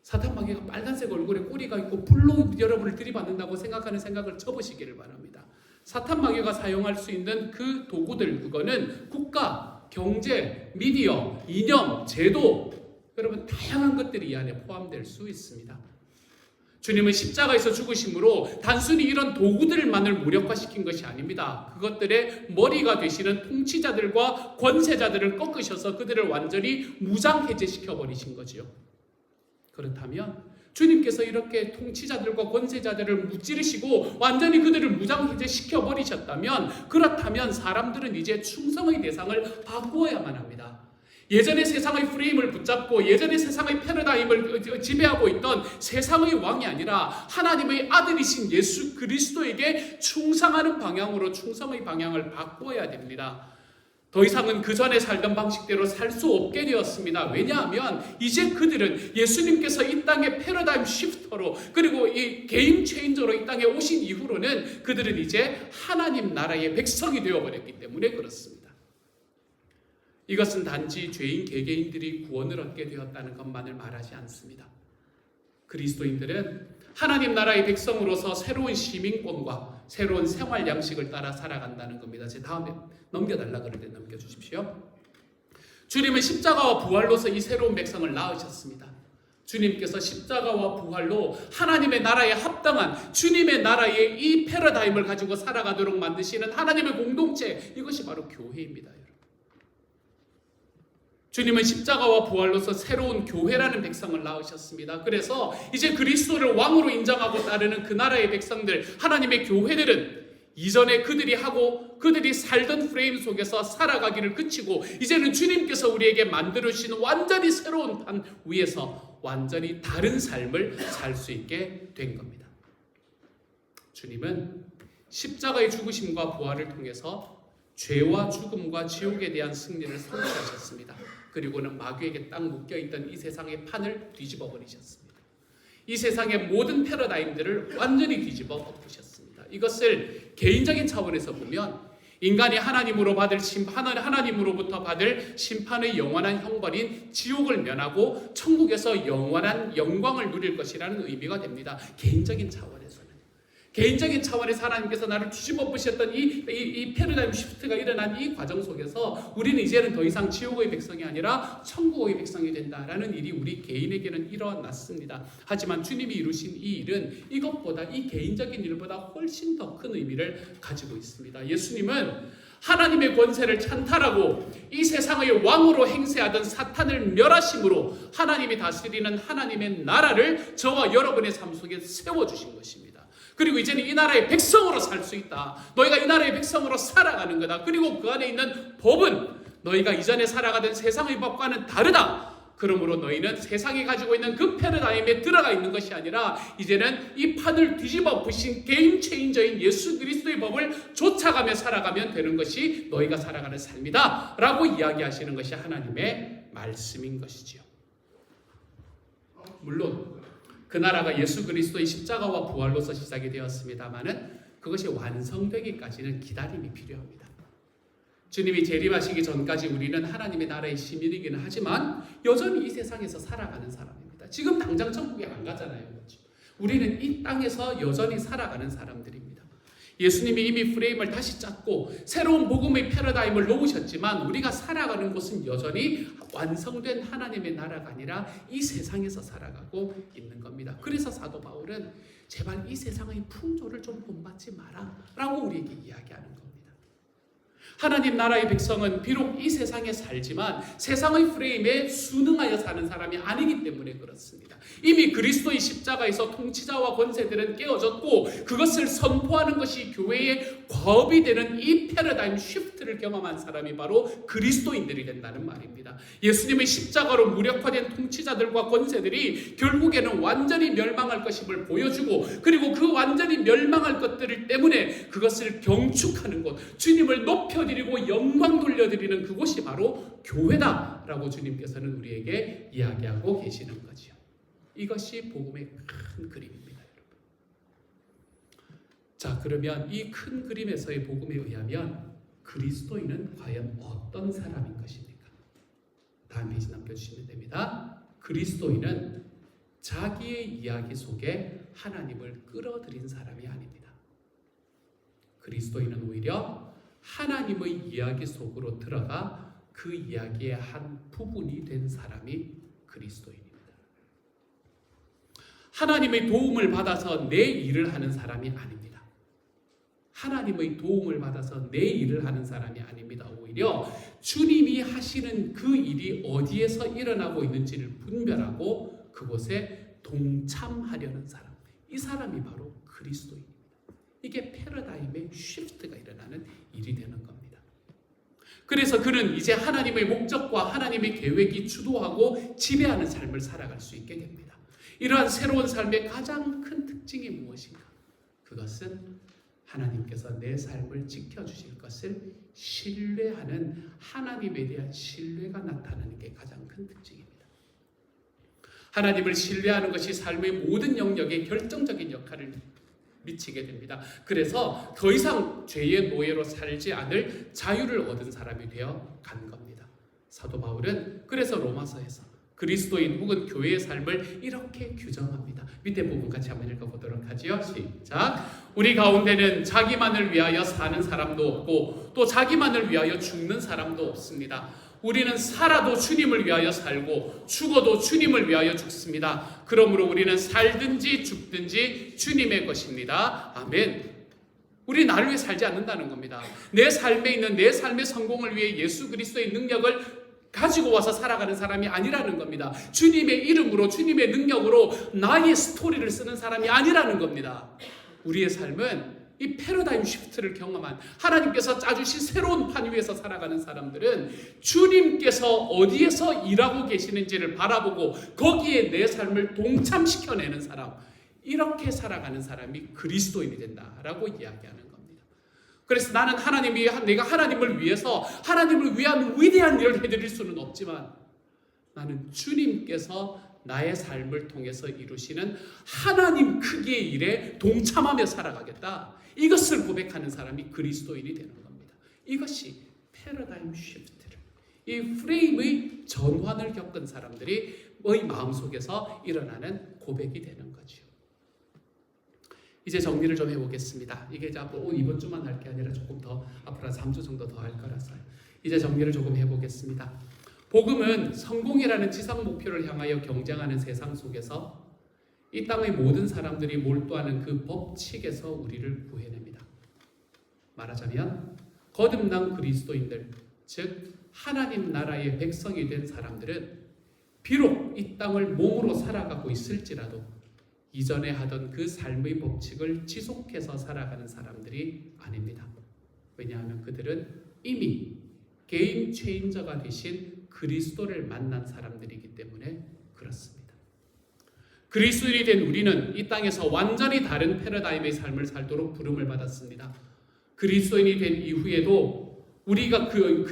[SPEAKER 1] 사탄 마귀가 빨간색 얼굴에 꼬리가 있고 뿔로 여러분을 들이받는다고 생각하는 생각을 접으시기를 바랍니다. 사탄 마귀가 사용할 수 있는 그 도구들, 그거는 국가, 경제, 미디어, 이념, 제도, 여러분 다양한 것들이 이 안에 포함될 수 있습니다. 주님은 십자가에서 죽으심으로 단순히 이런 도구들만을 무력화시킨 것이 아닙니다. 그것들의 머리가 되시는 통치자들과 권세자들을 꺾으셔서 그들을 완전히 무장해제시켜 버리신 거지요. 그렇다면 주님께서 이렇게 통치자들과 권세자들을 무찌르시고 완전히 그들을 무장해제시켜 버리셨다면, 그렇다면 사람들은 이제 충성의 대상을 바꾸어야만 합니다. 예전의 세상의 프레임을 붙잡고 예전의 세상의 패러다임을 지배하고 있던 세상의 왕이 아니라 하나님의 아들이신 예수 그리스도에게 충성하는 방향으로 충성의 방향을 바꾸어야 됩니다. 더 이상은 그 전에 살던 방식대로 살 수 없게 되었습니다. 왜냐하면 이제 그들은 예수님께서 이 땅의 패러다임 시프터로, 그리고 이 게임 체인저로 이 땅에 오신 이후로는 그들은 이제 하나님 나라의 백성이 되어버렸기 때문에 그렇습니다. 이것은 단지 죄인 개개인들이 구원을 얻게 되었다는 것만을 말하지 않습니다. 그리스도인들은 하나님 나라의 백성으로서 새로운 시민권과 새로운 생활 양식을 따라 살아간다는 겁니다. 제 다음에 넘겨달라 그럴 때 넘겨주십시오. 주님은 십자가와 부활로서 이 새로운 백성을 낳으셨습니다. 주님께서 십자가와 부활로 하나님의 나라에 합당한 주님의 나라의 이 패러다임을 가지고 살아가도록 만드시는 하나님의 공동체, 이것이 바로 교회입니다. 주님은 십자가와 부활로서 새로운 교회라는 백성을 낳으셨습니다. 그래서 이제 그리스도를 왕으로 인정하고 따르는 그 나라의 백성들, 하나님의 교회들은 이전에 그들이 살던 프레임 속에서 살아가기를 그치고 이제는 주님께서 우리에게 만들어주신 완전히 새로운 판 위에서 완전히 다른 삶을 살 수 있게 된 겁니다. 주님은 십자가의 죽으심과 부활을 통해서 죄와 죽음과 지옥에 대한 승리를 성취하셨습니다. 그리고는 마귀에게 딱 묶여있던 이 세상의 판을 뒤집어 버리셨습니다. 이 세상의 모든 패러다임들을 완전히 뒤집어 엎으셨습니다. 이것을 개인적인 차원에서 보면 인간이 하나님으로부터 받을 심판의 영원한 형벌인 지옥을 면하고 천국에서 영원한 영광을 누릴 것이라는 의미가 됩니다. 개인적인 차원에서는. 개인적인 차원에서 하나님께서 나를 뒤집어 부셨던 이 패러다임 시프트가 일어난 이 과정 속에서 우리는 이제는 더 이상 지옥의 백성이 아니라 천국의 백성이 된다라는 일이 우리 개인에게는 일어났습니다. 하지만 주님이 이루신 이 일은 이것보다, 이 개인적인 일보다 훨씬 더 큰 의미를 가지고 있습니다. 예수님은 하나님의 권세를 찬탈하고 이 세상의 왕으로 행세하던 사탄을 멸하심으로 하나님이 다스리는 하나님의 나라를 저와 여러분의 삶 속에 세워주신 것입니다. 그리고 이제는 이 나라의 백성으로 살 수 있다. 너희가 이 나라의 백성으로 살아가는 거다. 그리고 그 안에 있는 법은 너희가 이전에 살아가던 세상의 법과는 다르다. 그러므로 너희는 세상이 가지고 있는 그 패러다임에 들어가 있는 것이 아니라 이제는 이 판을 뒤집어 부신 게임 체인저인 예수 그리스도의 법을 쫓아가며 살아가면 되는 것이 너희가 살아가는 삶이다 라고 이야기하시는 것이 하나님의 말씀인 것이지요. 물론 그 나라가 예수 그리스도의 십자가와 부활로서 시작이 되었습니다마는 그것이 완성되기까지는 기다림이 필요합니다. 주님이 재림하시기 전까지 우리는 하나님의 나라의 시민이기는 하지만 여전히 이 세상에서 살아가는 사람입니다. 지금 당장 천국에 안 가잖아요. 그렇죠? 우리는 이 땅에서 여전히 살아가는 사람들입니다. 예수님이 이미 프레임을 다시 짰고 새로운 복음의 패러다임을 놓으셨지만 우리가 살아가는 곳은 여전히 완성된 하나님의 나라가 아니라 이 세상에서 살아가고 있는 겁니다. 그래서 사도 바울은 제발 이 세상의 풍조를 좀 본받지 마라 라고 우리에게 이야기하는 겁니다. 하나님 나라의 백성은 비록 이 세상에 살지만 세상의 프레임에 순응하여 사는 사람이 아니기 때문에 그렇습니다. 이미 그리스도의 십자가에서 통치자와 권세들은 깨어졌고 그것을 선포하는 것이 교회의 과업이 되는 이 패러다임 쉬프트를 경험한 사람이 바로 그리스도인들이 된다는 말입니다. 예수님의 십자가로 무력화된 통치자들과 권세들이 결국에는 완전히 멸망할 것임을 보여주고 그리고 그 완전히 멸망할 것들 때문에 그것을 경축하는 곳, 주님을 높여드리고 영광 돌려드리는 그곳이 바로 교회다라고 주님께서는 우리에게 이야기하고 계시는 거죠. 이것이 복음의 큰 그림입니다, 여러분. 자, 그러면 이 큰 그림에서의 복음에 의하면 그리스도인은 과연 어떤 사람인 것입니까? 다음 페이지 남겨주시면 됩니다. 그리스도인은 자기의 이야기 속에 하나님을 끌어들인 사람이 아닙니다. 그리스도인은 오히려 하나님의 이야기 속으로 들어가 그 이야기의 한 부분이 된 사람이 그리스도인입니다. 하나님의 도움을 받아서 내 일을 하는 사람이 아닙니다. 하나님의 도움을 받아서 내 일을 하는 사람이 아닙니다. 오히려 주님이 하시는 그 일이 어디에서 일어나고 있는지를 분별하고 그곳에 동참하려는 사람. 이 사람이 바로 그리스도인입니다. 이게 패러다임의 쉬프트가 일어나는 일이 되는 겁니다. 그래서 그는 이제 하나님의 목적과 하나님의 계획이 주도하고 지배하는 삶을 살아갈 수 있게 됩니다. 이러한 새로운 삶의 가장 큰 특징이 무엇인가? 그것은 하나님께서 내 삶을 지켜주실 것을 신뢰하는 하나님에 대한 신뢰가 나타나는 게 가장 큰 특징입니다. 하나님을 신뢰하는 것이 삶의 모든 영역에 결정적인 역할을 미치게 됩니다. 그래서 더 이상 죄의 노예로 살지 않을 자유를 얻은 사람이 되어 간 겁니다. 사도 바울은 그래서 로마서에서 그리스도인 혹은 교회의 삶을 이렇게 규정합니다. 밑에 부분 같이 한번 읽어보도록 하지요. 시작. 우리 가운데는 자기만을 위하여 사는 사람도 없고 또 자기만을 위하여 죽는 사람도 없습니다. 우리는 살아도 주님을 위하여 살고 죽어도 주님을 위하여 죽습니다. 그러므로 우리는 살든지 죽든지 주님의 것입니다. 아멘. 우리 나를 위해 살지 않는다는 겁니다. 내 삶에 있는 내 삶의 성공을 위해 예수 그리스도의 능력을 가지고 와서 살아가는 사람이 아니라는 겁니다. 주님의 이름으로 주님의 능력으로 나의 스토리를 쓰는 사람이 아니라는 겁니다. 우리의 삶은 이 패러다임 쉬프트를 경험한 하나님께서 짜주신 새로운 판 위에서 살아가는 사람들은 주님께서 어디에서 일하고 계시는지를 바라보고 거기에 내 삶을 동참시켜내는 사람, 이렇게 살아가는 사람이 그리스도인이 된다라고 이야기하는 겁니다. 그래서 나는 내가 하나님을 위해서 하나님을 위한 위대한 일을 해드릴 수는 없지만 나는 주님께서 나의 삶을 통해서 이루시는 하나님 크기의 일에 동참하며 살아가겠다. 이것을 고백하는 사람이 그리스도인이 되는 겁니다. 이것이 패러다임 쉬프트를, 이 프레임의 전환을 겪은 사람들의 마음속에서 일어나는 고백이 되는 거죠. 이제 정리를 좀 해보겠습니다. 이게 이제 앞으로 이번 주만 할 게 아니라 조금 더 앞으로 한 3주 정도 더 할 거라서요. 이제 정리를 조금 해보겠습니다. 복음은 성공이라는 지상 목표를 향하여 경쟁하는 세상 속에서 이 땅의 모든 사람들이 몰두하는 그 법칙에서 우리를 구해냅니다. 말하자면 거듭난 그리스도인들, 즉 하나님 나라의 백성이 된 사람들은 비록 이 땅을 몸으로 살아가고 있을지라도 이전에 하던 그 삶의 법칙을 지속해서 살아가는 사람들이 아닙니다. 왜냐하면 그들은 이미 게임 체인저가 되신 그리스도를 만난 사람들이기 때문에 그렇습니다. 그리스도인이 된 우리는 이 땅에서 완전히 다른 패러다임의 삶을 살도록 부름을 받았습니다. 그리스도인이 된 이후에도 우리가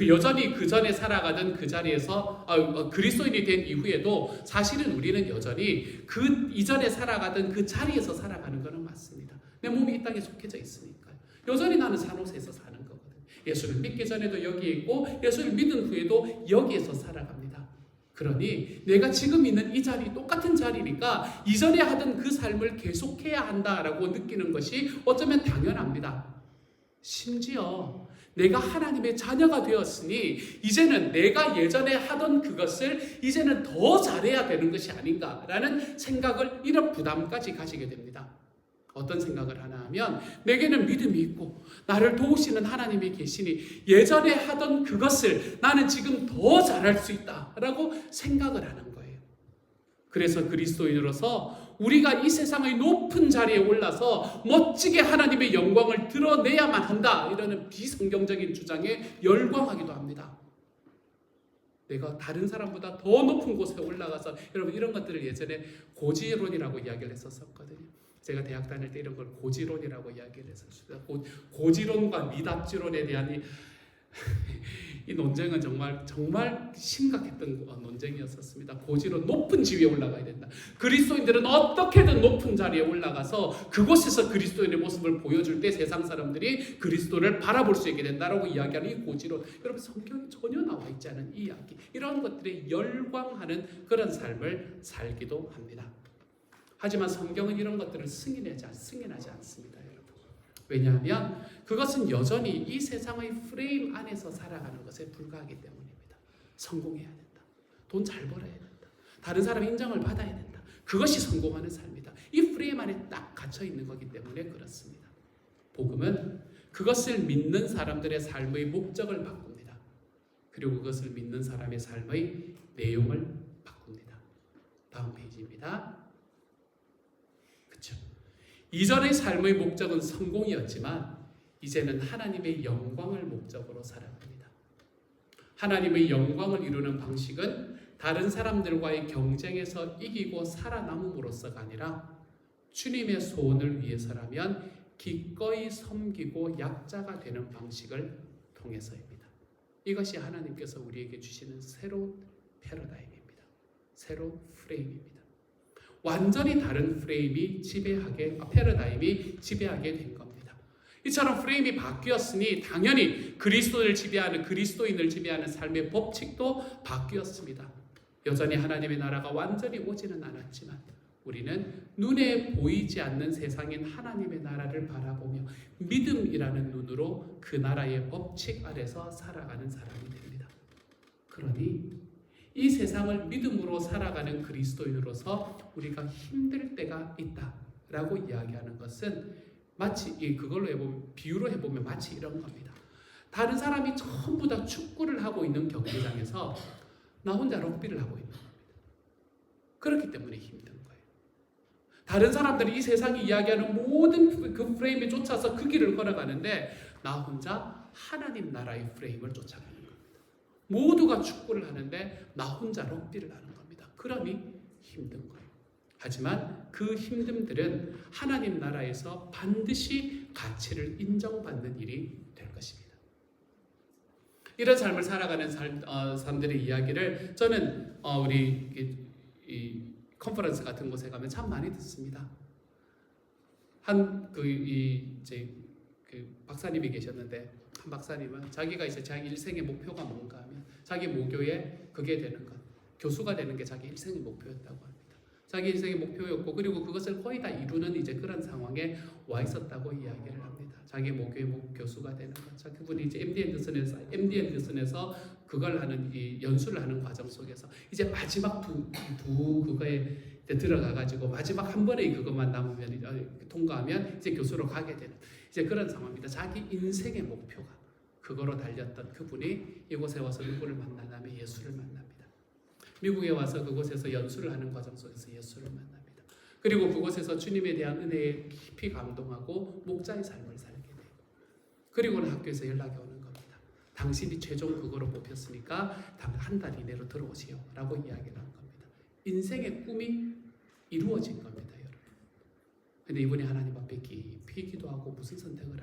[SPEAKER 1] 여전히 그 전에 살아가던 그 자리에서 그리스도인이 된 이후에도 사실은 우리는 여전히 그 이전에 살아가던 그 자리에서 살아가는 것은 맞습니다. 내 몸이 이 땅에 속해져 있으니까요. 여전히 나는 산호세에서 사는 거거든요. 예수를 믿기 전에도 여기에 있고 예수를 믿은 후에도 여기에서 살아갑니다. 그러니 내가 지금 있는 이 자리, 똑같은 자리니까 이전에 하던 그 삶을 계속해야 한다라고 느끼는 것이 어쩌면 당연합니다. 심지어 내가 하나님의 자녀가 되었으니 이제는 내가 예전에 하던 그것을 이제는 더 잘해야 되는 것이 아닌가라는 생각을, 이런 부담까지 가지게 됩니다. 어떤 생각을 하나 하면 내게는 믿음이 있고 나를 도우시는 하나님이 계시니 예전에 하던 그것을 나는 지금 더 잘할 수 있다라고 생각을 하는 거예요. 그래서 그리스도인으로서 우리가 이 세상의 높은 자리에 올라서 멋지게 하나님의 영광을 드러내야만 한다, 이러는 비성경적인 주장에 열광하기도 합니다. 내가 다른 사람보다 더 높은 곳에 올라가서, 여러분 이런 것들을 예전에 고지론이라고 이야기를 했었거든요. 제가 대학 다닐 때 이런 걸 고지론이라고 이야기를 했었습니다. 고지론과 미답지론에 대한 이 논쟁은 정말 심각했던 논쟁이었었습니다. 고지론, 높은 지위에 올라가야 된다. 그리스도인들은 어떻게든 높은 자리에 올라가서 그곳에서 그리스도인의 모습을 보여줄 때 세상 사람들이 그리스도를 바라볼 수 있게 된다라고 이야기하는 이 고지론. 여러분 성경에 전혀 나와 있지 않은 이야기, 이런 것들에 열광하는 그런 삶을 살기도 합니다. 하지만 성경은 이런 것들을 승인하지 않습니다, 여러분. 왜냐하면 그것은 여전히 이 세상의 프레임 안에서 살아가는 것에 불과하기 때문입니다. 성공해야 된다. 돈 잘 벌어야 된다. 다른 사람의 인정을 받아야 된다. 그것이 성공하는 삶이다. 이 프레임 안에 딱 갇혀 있는 거기 때문에 그렇습니다. 복음은 그것을 믿는 사람들의 삶의 목적을 바꿉니다. 그리고 그것을 믿는 사람의 삶의 내용을 바꿉니다. 다음 페이지입니다. 그렇죠. 이전의 삶의 목적은 성공이었지만 이제는 하나님의 영광을 목적으로 살아갑니다. 하나님의 영광을 이루는 방식은 다른 사람들과의 경쟁에서 이기고 살아남음으로써가 아니라 주님의 소원을 위해서라면 기꺼이 섬기고 약자가 되는 방식을 통해서입니다. 이것이 하나님께서 우리에게 주시는 새로운 패러다임입니다. 새로운 프레임입니다. 완전히 다른 패러다임이 지배하게 된 겁니다. 이처럼 프레임이 바뀌었으니 당연히 그리스도인을 지배하는 삶의 법칙도 바뀌었습니다. 여전히 하나님의 나라가 완전히 오지는 않았지만 우리는 눈에 보이지 않는 세상인 하나님의 나라를 바라보며 믿음이라는 눈으로 그 나라의 법칙 아래서 살아가는 사람이 됩니다. 그러니 이 세상을 믿음으로 살아가는 그리스도인으로서 우리가 힘들 때가 있다라고 이야기하는 것은 마치 비유로 해보면 마치 이런 겁니다. 다른 사람이 전부 다 축구를 하고 있는 경기장에서 나 혼자 럭비를 하고 있는 겁니다. 그렇기 때문에 힘든 거예요. 다른 사람들이 이 세상이 이야기하는 모든 그 프레임에 쫓아서 그 길을 걸어가는데 나 혼자 하나님 나라의 프레임을 쫓아가는 겁니다. 모두가 축구를 하는데 나 혼자 럭비를 하는 겁니다. 그러니 힘든 거예요. 하지만 그 힘듦들은 하나님 나라에서 반드시 가치를 인정받는 일이 될 것입니다. 이런 삶을 살아가는 사람들의 이야기를 저는 우리 이 컨퍼런스 같은 곳에 가면 참 많이 듣습니다. 박사님이 계셨는데 한 박사님은 자기가 이제 자기 일생의 목표가 뭔가 하면 자기 모교에 그게 되는 것, 교수가 되는 게 자기 일생의 목표였다고 합니다. 자기 인생의 목표였고 그리고 그것을 거의 다 이루는 이제 그런 상황에 와 있었다고 이야기를 합니다. 자기 모교의 교수가 되는 것. 자, 그분이 이제 MD 앤더슨에서 그걸 하는 이 연수를 하는 과정 속에서 이제 마지막 두 그거에 들어가 가지고 마지막 한 번의 그것만 남으면 통과하면 이제 교수로 가게 되는 이제 그런 상황입니다. 자기 인생의 목표가 그거로 달렸던 그분이 이곳에 와서 누구를 만나냐면 예수를 만납니다. 미국에 와서 그곳에서 연수를 하는 과정 속에서 예수를 만납니다. 그리고 그곳에서 주님에 대한 은혜에 깊이 감동하고 목자의 삶을 살게 되고 그리고는 학교에서 연락이 오는 겁니다. 당신이 최종 그거로 뽑혔으니까 한 달 이내로 들어오시오 라고 이야기를 한 겁니다. 인생의 꿈이 이루어진 겁니다, 여러분. 근데 이분이 하나님 앞에 깊이 기도하고 무슨 선택을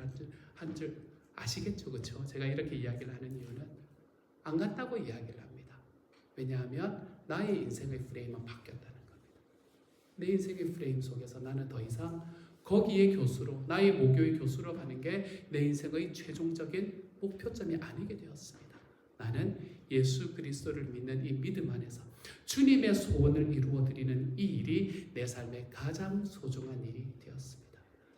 [SPEAKER 1] 한 줄 아시겠죠, 그렇죠? 제가 이렇게 이야기를 하는 이유는 안 갔다고 이야기를 합니다. 왜냐하면 나의 인생의 프레임은 바뀌었다는 겁니다. 내 인생의 프레임 속에서 나는 더 이상 거기에 교수로, 나의 모교의 교수로 가는 게 내 인생의 최종적인 목표점이 아니게 되었습니다. 나는 예수 그리스도를 믿는 이 믿음 안에서 주님의 소원을 이루어드리는 이 일이 내 삶의 가장 소중한 일이 되었습니다.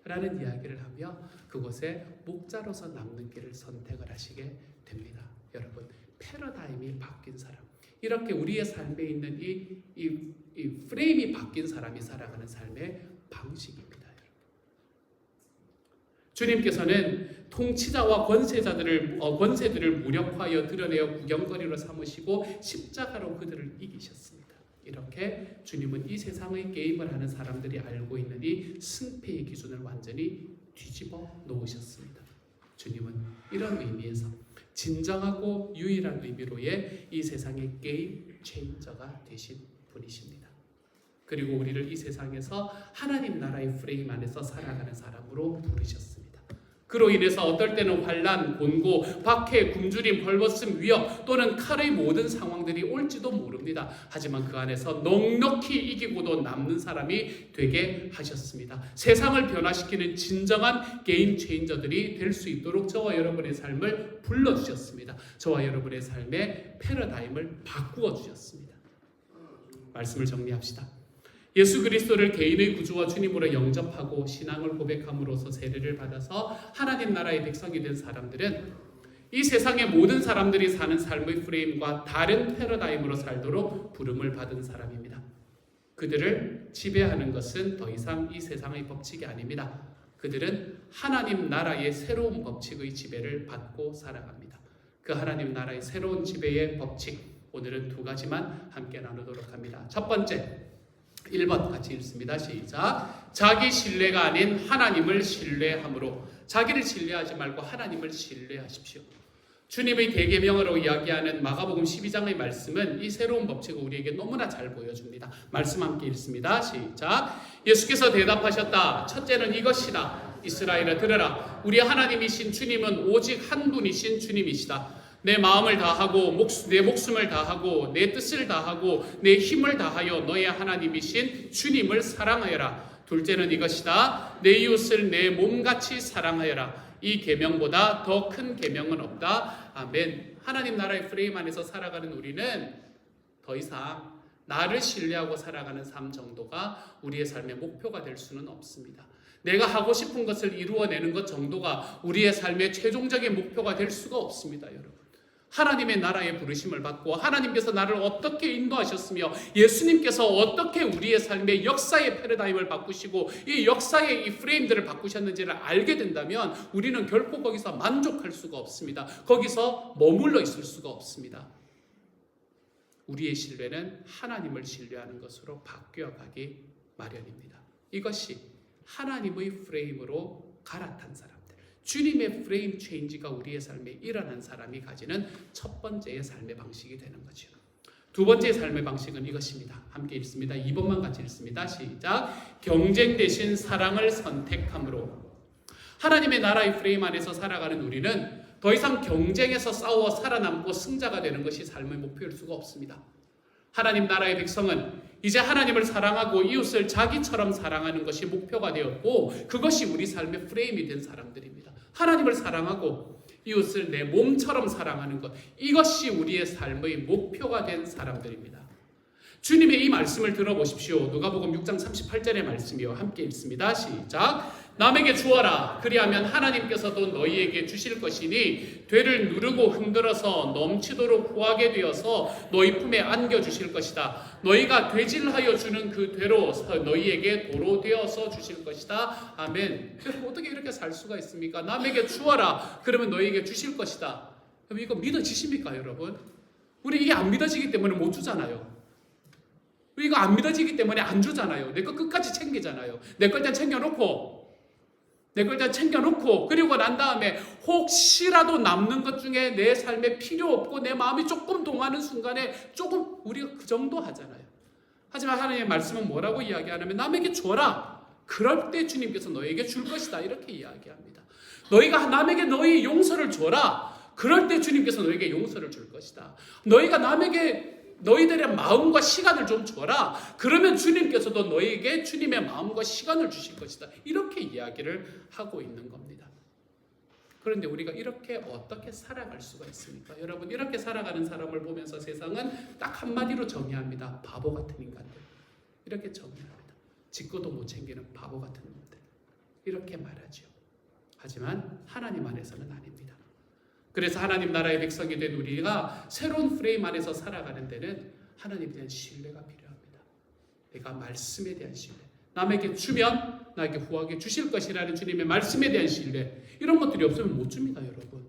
[SPEAKER 1] 라는 이야기를 하며 그곳에 목자로서 남는 길을 선택을 하시게 됩니다. 여러분, 패러다임이 바뀐 사람, 이렇게 우리의 삶에 있는 이 프레임이 바뀐 사람이 살아가는 삶의 방식입니다. 여러분. 주님께서는 통치자와 권세들을 무력화하여 드러내어 구경거리로 삼으시고 십자가로 그들을 이기셨습니다. 이렇게 주님은 이 세상의 게임을 하는 사람들이 알고 있는 이 승패의 기준을 완전히 뒤집어 놓으셨습니다. 주님은 이런 의미에서 진정하고 유일한 의미로의 이 세상의 게임 체인저가 되신 분이십니다. 그리고 우리를 이 세상에서 하나님 나라의 프레임 안에서 살아가는 사람으로 부르셨습니다. 그로 인해서 어떨 때는 환난, 곤고, 박해, 굶주림, 벌거벗음, 위협 또는 칼의 모든 상황들이 올지도 모릅니다. 하지만 그 안에서 넉넉히 이기고도 남는 사람이 되게 하셨습니다. 세상을 변화시키는 진정한 게임 체인저들이 될 수 있도록 저와 여러분의 삶을 불러주셨습니다. 저와 여러분의 삶의 패러다임을 바꾸어 주셨습니다. 말씀을 정리합시다. 예수 그리스도를 개인의 구주와 주님으로 영접하고 신앙을 고백함으로써 세례를 받아서 하나님 나라의 백성이 된 사람들은 이 세상의 모든 사람들이 사는 삶의 프레임과 다른 패러다임으로 살도록 부름을 받은 사람입니다. 그들을 지배하는 것은 더 이상 이 세상의 법칙이 아닙니다. 그들은 하나님 나라의 새로운 법칙의 지배를 받고 살아갑니다. 그 하나님 나라의 새로운 지배의 법칙, 오늘은 두 가지만 함께 나누도록 합니다. 첫 번째, 1번 같이 읽습니다. 시작. 자기 신뢰가 아닌 하나님을 신뢰함으로. 자기를 신뢰하지 말고 하나님을 신뢰하십시오. 주님의 대계명으로 이야기하는 마가복음 12장의 말씀은 이 새로운 법칙을 우리에게 너무나 잘 보여줍니다. 말씀 함께 읽습니다. 시작. 예수께서 대답하셨다. 첫째는 이것이다. 이스라엘아 들으라. 우리 하나님이신 주님은 오직 한 분이신 주님이시다. 내 마음을 다하고 내 목숨을 다하고 내 뜻을 다하고 내 힘을 다하여 너의 하나님이신 주님을 사랑하여라. 둘째는 이것이다. 내 이웃을 내 몸같이 사랑하여라. 이 계명보다 더 큰 계명은 없다. 아멘. 하나님 나라의 프레임 안에서 살아가는 우리는 더 이상 나를 신뢰하고 살아가는 삶 정도가 우리의 삶의 목표가 될 수는 없습니다. 내가 하고 싶은 것을 이루어내는 것 정도가 우리의 삶의 최종적인 목표가 될 수가 없습니다, 여러분. 하나님의 나라의 부르심을 받고 하나님께서 나를 어떻게 인도하셨으며 예수님께서 어떻게 우리의 삶의 역사의 패러다임을 바꾸시고 이 역사의 이 프레임들을 바꾸셨는지를 알게 된다면 우리는 결코 거기서 만족할 수가 없습니다. 거기서 머물러 있을 수가 없습니다. 우리의 신뢰는 하나님을 신뢰하는 것으로 바뀌어가기 마련입니다. 이것이 하나님의 프레임으로 갈아탄 사람, 주님의 프레임 체인지가 우리의 삶에 일어난 사람이 가지는 첫 번째의 삶의 방식이 되는 거죠. 두 번째의 삶의 방식은 이것입니다. 함께 읽습니다. 2번만 같이 읽습니다. 시작. 경쟁 대신 사랑을 선택함으로. 하나님의 나라의 프레임 안에서 살아가는 우리는 더 이상 경쟁에서 싸워 살아남고 승자가 되는 것이 삶의 목표일 수가 없습니다. 하나님 나라의 백성은 이제 하나님을 사랑하고 이웃을 자기처럼 사랑하는 것이 목표가 되었고 그것이 우리 삶의 프레임이 된 사람들입니다. 하나님을 사랑하고 이웃을 내 몸처럼 사랑하는 것, 이것이 우리의 삶의 목표가 된 사람들입니다. 주님의 이 말씀을 들어보십시오. 누가복음 6장 38절의 말씀이요. 함께 읽습니다. 시작. 남에게 주어라. 그리하면 하나님께서도 너희에게 주실 것이니 되를 누르고 흔들어서 넘치도록 후하게 되어서 너희 품에 안겨주실 것이다. 너희가 되질하여 주는 그 되로 너희에게 도로 되어서 주실 것이다. 아멘. 어떻게 이렇게 살 수가 있습니까? 남에게 주어라. 그러면 너희에게 주실 것이다. 그럼 이거 믿어지십니까, 여러분? 우리 이게 안 믿어지기 때문에 못 주잖아요. 이거 안 믿어지기 때문에 안 주잖아요. 내 거 끝까지 챙기잖아요. 내 걸 일단 챙겨놓고 그리고 난 다음에 혹시라도 남는 것 중에 내 삶에 필요 없고 내 마음이 조금 동하는 순간에 조금 우리가 그 정도 하잖아요. 하지만 하나님의 말씀은 뭐라고 이야기하냐면 남에게 줘라. 그럴 때 주님께서 너에게 줄 것이다. 이렇게 이야기합니다. 너희가 남에게 너희 용서를 줘라. 그럴 때 주님께서 너에게 용서를 줄 것이다. 너희가 남에게 너희들의 마음과 시간을 좀 줘라. 그러면 주님께서도 너희에게 주님의 마음과 시간을 주실 것이다. 이렇게 이야기를 하고 있는 겁니다. 그런데 우리가 이렇게 어떻게 살아갈 수가 있습니까? 여러분, 이렇게 살아가는 사람을 보면서 세상은 딱 한마디로 정의합니다. 바보 같은 인간들. 이렇게 정의합니다. 직구도 못 챙기는 바보 같은 놈들. 이렇게 말하죠. 하지만 하나님 안에서는 아닙니다. 그래서 하나님 나라의 백성이 된 우리가 새로운 프레임 안에서 살아가는 데는 하나님에 대한 신뢰가 필요합니다. 내가 말씀에 대한 신뢰, 남에게 주면 나에게 후하게 주실 것이라는 주님의 말씀에 대한 신뢰, 이런 것들이 없으면 못 줍니다, 여러분.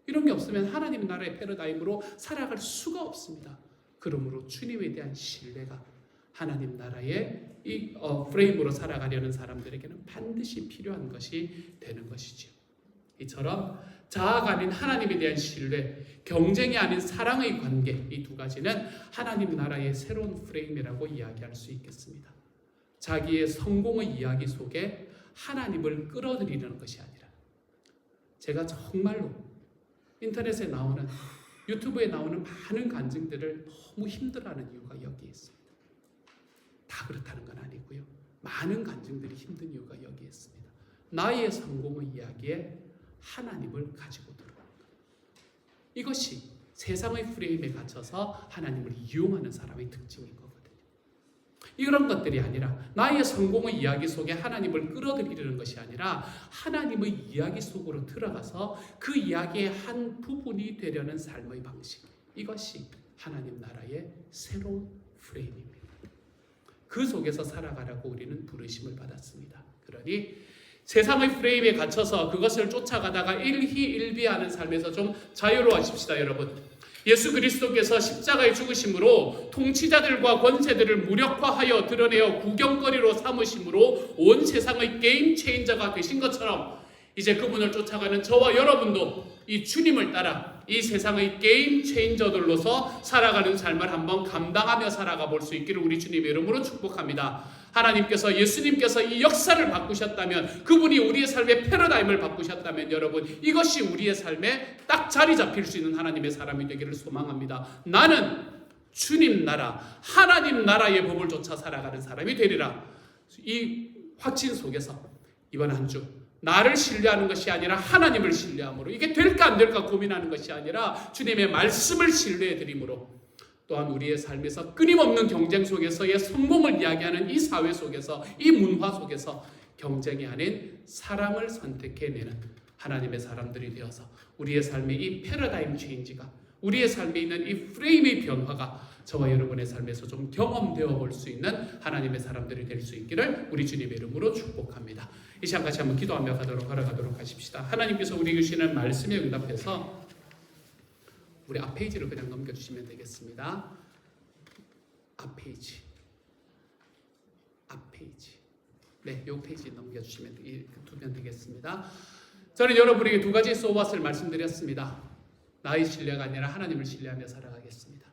[SPEAKER 1] 이런 게 없으면 하나님 나라의 패러다임으로 살아갈 수가 없습니다. 그러므로 주님에 대한 신뢰가 하나님 나라의 이 프레임으로 살아가려는 사람들에게는 반드시 필요한 것이 되는 것이죠. 이처럼 자아가 아닌 하나님에 대한 신뢰, 경쟁이 아닌 사랑의 관계, 이 두 가지는 하나님 나라의 새로운 프레임이라고 이야기할 수 있겠습니다. 자기의 성공의 이야기 속에 하나님을 끌어들이는 것이 아니라, 제가 정말로 인터넷에 나오는, 유튜브에 나오는 많은 간증들을 너무 힘들어하는 이유가 여기에 있습니다. 다 그렇다는 건 아니고요. 많은 간증들이 힘든 이유가 여기에 있습니다. 나의 성공의 이야기에 하나님을 가지고 들어오는 것. 이것이 세상의 프레임에 갇혀서 하나님을 이용하는 사람의 특징인 거거든요. 이런 것들이 아니라 나의 성공의 이야기 속에 하나님을 끌어들이려는 것이 아니라 하나님의 이야기 속으로 들어가서 그 이야기의 한 부분이 되려는 삶의 방식. 이것이 하나님 나라의 새로운 프레임입니다. 그 속에서 살아가라고 우리는 부르심을 받았습니다. 그러니 세상의 프레임에 갇혀서 그것을 쫓아가다가 일희일비하는 삶에서 좀 자유로워집시다, 여러분. 예수 그리스도께서 십자가의 죽으심으로 통치자들과 권세들을 무력화하여 드러내어 구경거리로 삼으심으로 온 세상의 게임 체인저가 되신 것처럼, 이제 그분을 쫓아가는 저와 여러분도 이 주님을 따라 이 세상의 게임 체인저들로서 살아가는 삶을 한번 감당하며 살아가 볼 수 있기를 우리 주님의 이름으로 축복합니다. 하나님께서, 예수님께서 이 역사를 바꾸셨다면, 그분이 우리의 삶의 패러다임을 바꾸셨다면, 여러분, 이것이 우리의 삶에 딱 자리 잡힐 수 있는 하나님의 사람이 되기를 소망합니다. 나는 주님 나라, 하나님 나라의 법을 쫓아 살아가는 사람이 되리라. 이 확신 속에서 이번 한 주 나를 신뢰하는 것이 아니라 하나님을 신뢰함으로, 이게 될까 안 될까 고민하는 것이 아니라 주님의 말씀을 신뢰해 드림으로, 또한 우리의 삶에서 끊임없는 경쟁 속에서의 성공을 이야기하는 이 사회 속에서, 이 문화 속에서 경쟁이 아닌 사랑을 선택해내는 하나님의 사람들이 되어서 우리의 삶의 이 패러다임 체인지가, 우리의 삶에 있는 이 프레임의 변화가 저와 여러분의 삶에서 좀 경험되어 볼 수 있는 하나님의 사람들이 될 수 있기를 우리 주님의 이름으로 축복합니다. 이 시간 같이 한번 기도하며 걸어가도록 하십시다. 하나님께서 우리에게 주시는 말씀에 응답해서 우리 앞 페이지를 그냥 넘겨주시면 되겠습니다. 앞 페이지. 네, 이 페이지 넘겨주시면 두면 되겠습니다. 저는 여러분에게 두 가지 소왓을 말씀드렸습니다. 나의 신뢰가 아니라 하나님을 신뢰하며 살아가겠습니다.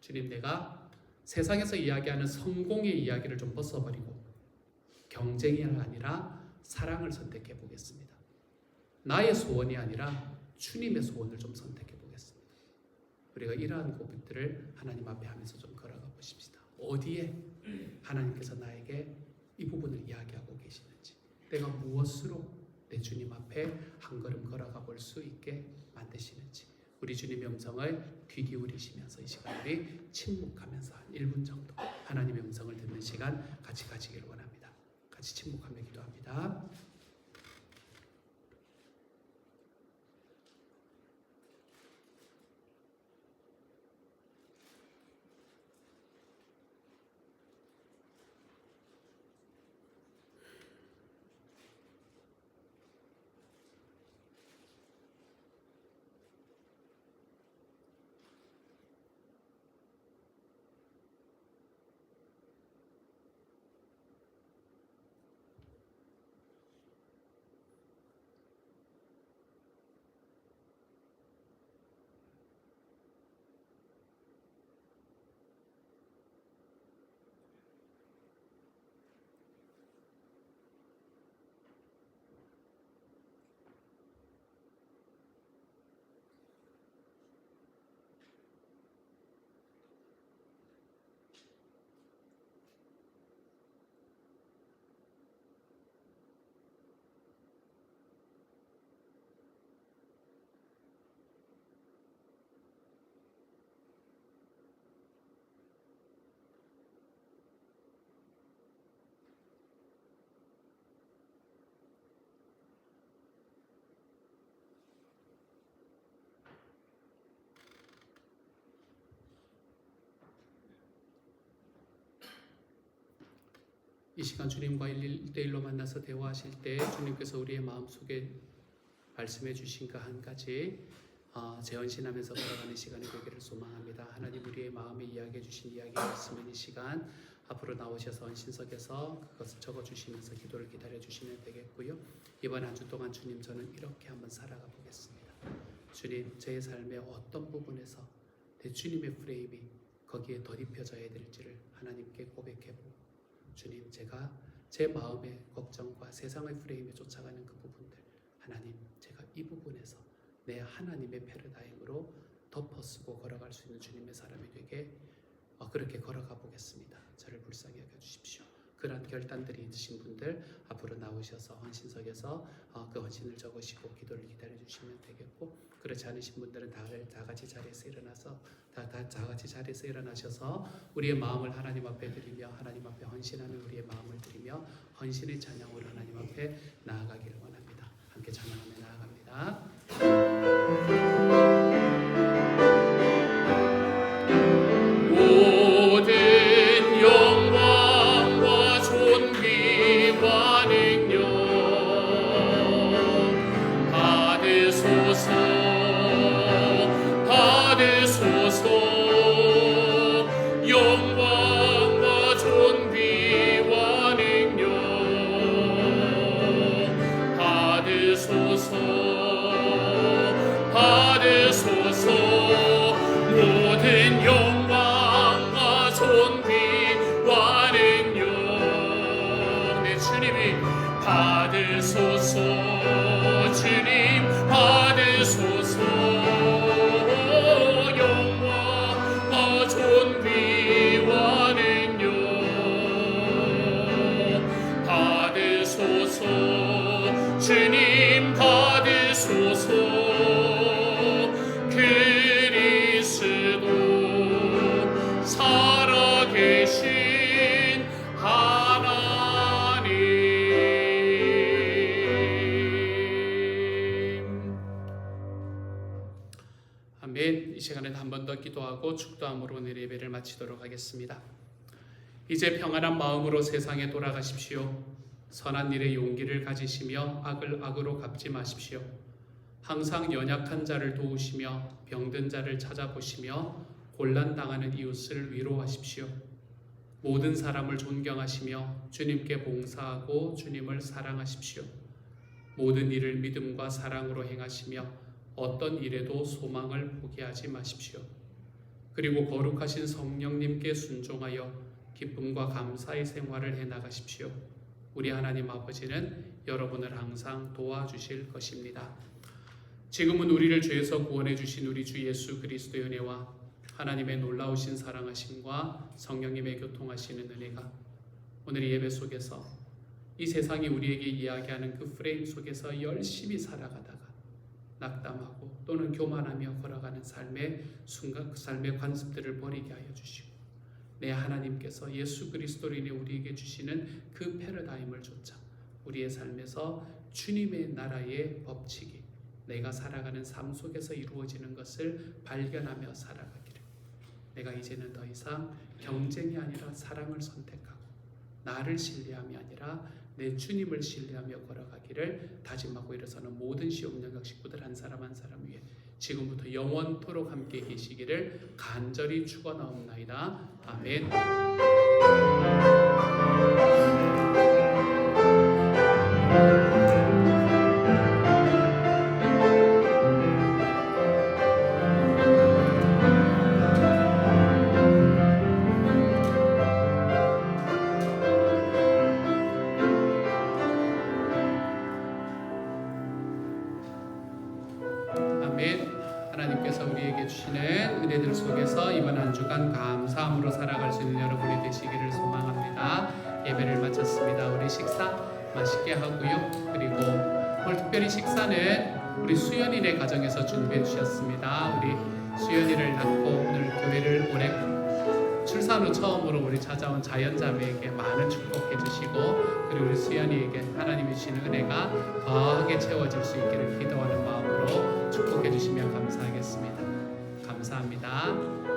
[SPEAKER 1] 주님, 내가 세상에서 이야기하는 성공의 이야기를 좀 벗어버리고 경쟁이 아니라 사랑을 선택해 보겠습니다. 나의 소원이 아니라 주님의 소원을 좀 선택해 보겠습니다. 우리가 이러한 고백들을 하나님 앞에 하면서 좀 걸어가 보십시다. 어디에 하나님께서 나에게 이 부분을 이야기하고 계시는지, 내가 무엇으로 내 주님 앞에 한 걸음 걸어가 볼 수 있게 만드시는지, 우리 주님의 음성을 귀 기울이시면서 이 시간 우리 침묵하면서 한 1분 정도 하나님의 음성을 듣는 시간 같이 가지기를 원합니다. 같이 침묵하며 기도합니다. 시간 주님과 1대1로 만나서 대화하실 때 주님께서 우리의 마음속에 말씀해 주신 그 한 가지 재헌신하면서 걸어가는 시간이 되기를 소망합니다. 하나님 우리의 마음에 이야기해 주신 이야기가 있으면 이 시간 앞으로 나오셔서 헌신석에서 그것을 적어주시면서 기도를 기다려 주시면 되겠고요. 이번 한 주 동안 주님 저는 이렇게 한번 살아가 보겠습니다. 주님 제 삶의 어떤 부분에서 내 주님의 프레임이 거기에 덧입혀져야 될지를 하나님께 고백해보고 주님 제가 제 마음의 걱정과 세상의 프레임에 쫓아가는 그 부분들 하나님 제가 이 부분에서 내 하나님의 패러다임으로 덮어쓰고 걸어갈 수 있는 주님의 사람이 되게 그렇게 걸어가 보겠습니다. 저를 불쌍히 여겨주십시오. 그런 결단들이 있으신 분들 앞으로 나오셔서 헌신석에서 그 헌신을 적으시고 기도를 기다려 주시면 되겠고 그렇지 않으신 분들은 다 같이 자리에서 일어나서 다 같이 자리에서 일어나셔서 우리의 마음을 하나님 앞에 드리며 하나님 앞에 헌신하는 우리의 마음을 드리며 헌신의 찬양으로 하나님 앞에 나아가기를 원합니다. 함께 찬양하며 나아갑니다. 모든 영광과 존귀와 능력 받으소서 받으소서 영광과 존귀와 능력 받으소서 받으소서 모든 영광과 존귀와 능력 내 주님이 받으소서 주님 받으소서 영광과 존귀와 능력 받으소서 주님 받으소서 그리스도 살아계신 하나님 아멘. 이 시간에는 한 번 더 기도하고 축도함으로 오늘 예배를 마치도록 하겠습니다. 이제 평안한 마음으로 세상에 돌아가십시오. 선한 일에 용기를 가지시며 악을 악으로 갚지 마십시오. 항상 연약한 자를 도우시며 병든 자를 찾아보시며 곤란당하는 이웃을 위로하십시오. 모든 사람을 존경하시며 주님께 봉사하고 주님을 사랑하십시오. 모든 일을 믿음과 사랑으로 행하시며 어떤 일에도 소망을 포기하지 마십시오. 그리고 거룩하신 성령님께 순종하여 기쁨과 감사의 생활을 해나가십시오. 우리 하나님 아버지는 여러분을 항상 도와주실 것입니다. 지금은 우리를 죄에서 구원해 주신 우리 주 예수 그리스도의 은혜와 하나님의 놀라우신 사랑하심과 성령님의 교통하시는 은혜가 오늘 이 예배 속에서 이 세상이 우리에게 이야기하는 그 프레임 속에서 열심히 살아가다가 낙담하고 또는 교만하며 걸어가는 삶의 순간 그 삶의 관습들을 버리게 하여 주시고 내 하나님께서 예수 그리스도로 인해 우리에게 주시는 그 패러다임을 좇아 우리의 삶에서 주님의 나라의 법칙이 내가 살아가는 삶 속에서 이루어지는 것을 발견하며 살아가기를 내가 이제는 더 이상 경쟁이 아니라 사랑을 선택하고 나를 신뢰함이 아니라 내 주님을 신뢰하며 걸어가기를 다짐하고 일어서는 모든 시험능력 식구들 한 사람 한 사람 위해 지금부터 영원토록 함께 계시기를 간절히 축원하옵나이다. 아멘. 하나님께서 우리에게 주시는 은혜들 속에서 이번 한 주간 감사함으로 살아갈 수 있는 여러분이 되시기를 소망합니다. 예배를 마쳤습니다. 우리 식사 맛있게 하고요. 그리고 오늘 특별히 식사는 우리 수연이네 가정에서 준비해 주셨습니다. 우리 수연이를 낳고 오늘 교회를 올해 출산 후 처음으로 우리 찾아온 자연자매에게 많은 축복해 주시고 그리고 우리 수연이에게 하나님이 주시는 은혜가 더하게 채워질 수 있기를 기도하는 마음으로 축복해 주시면 감사하겠습니다. 감사합니다.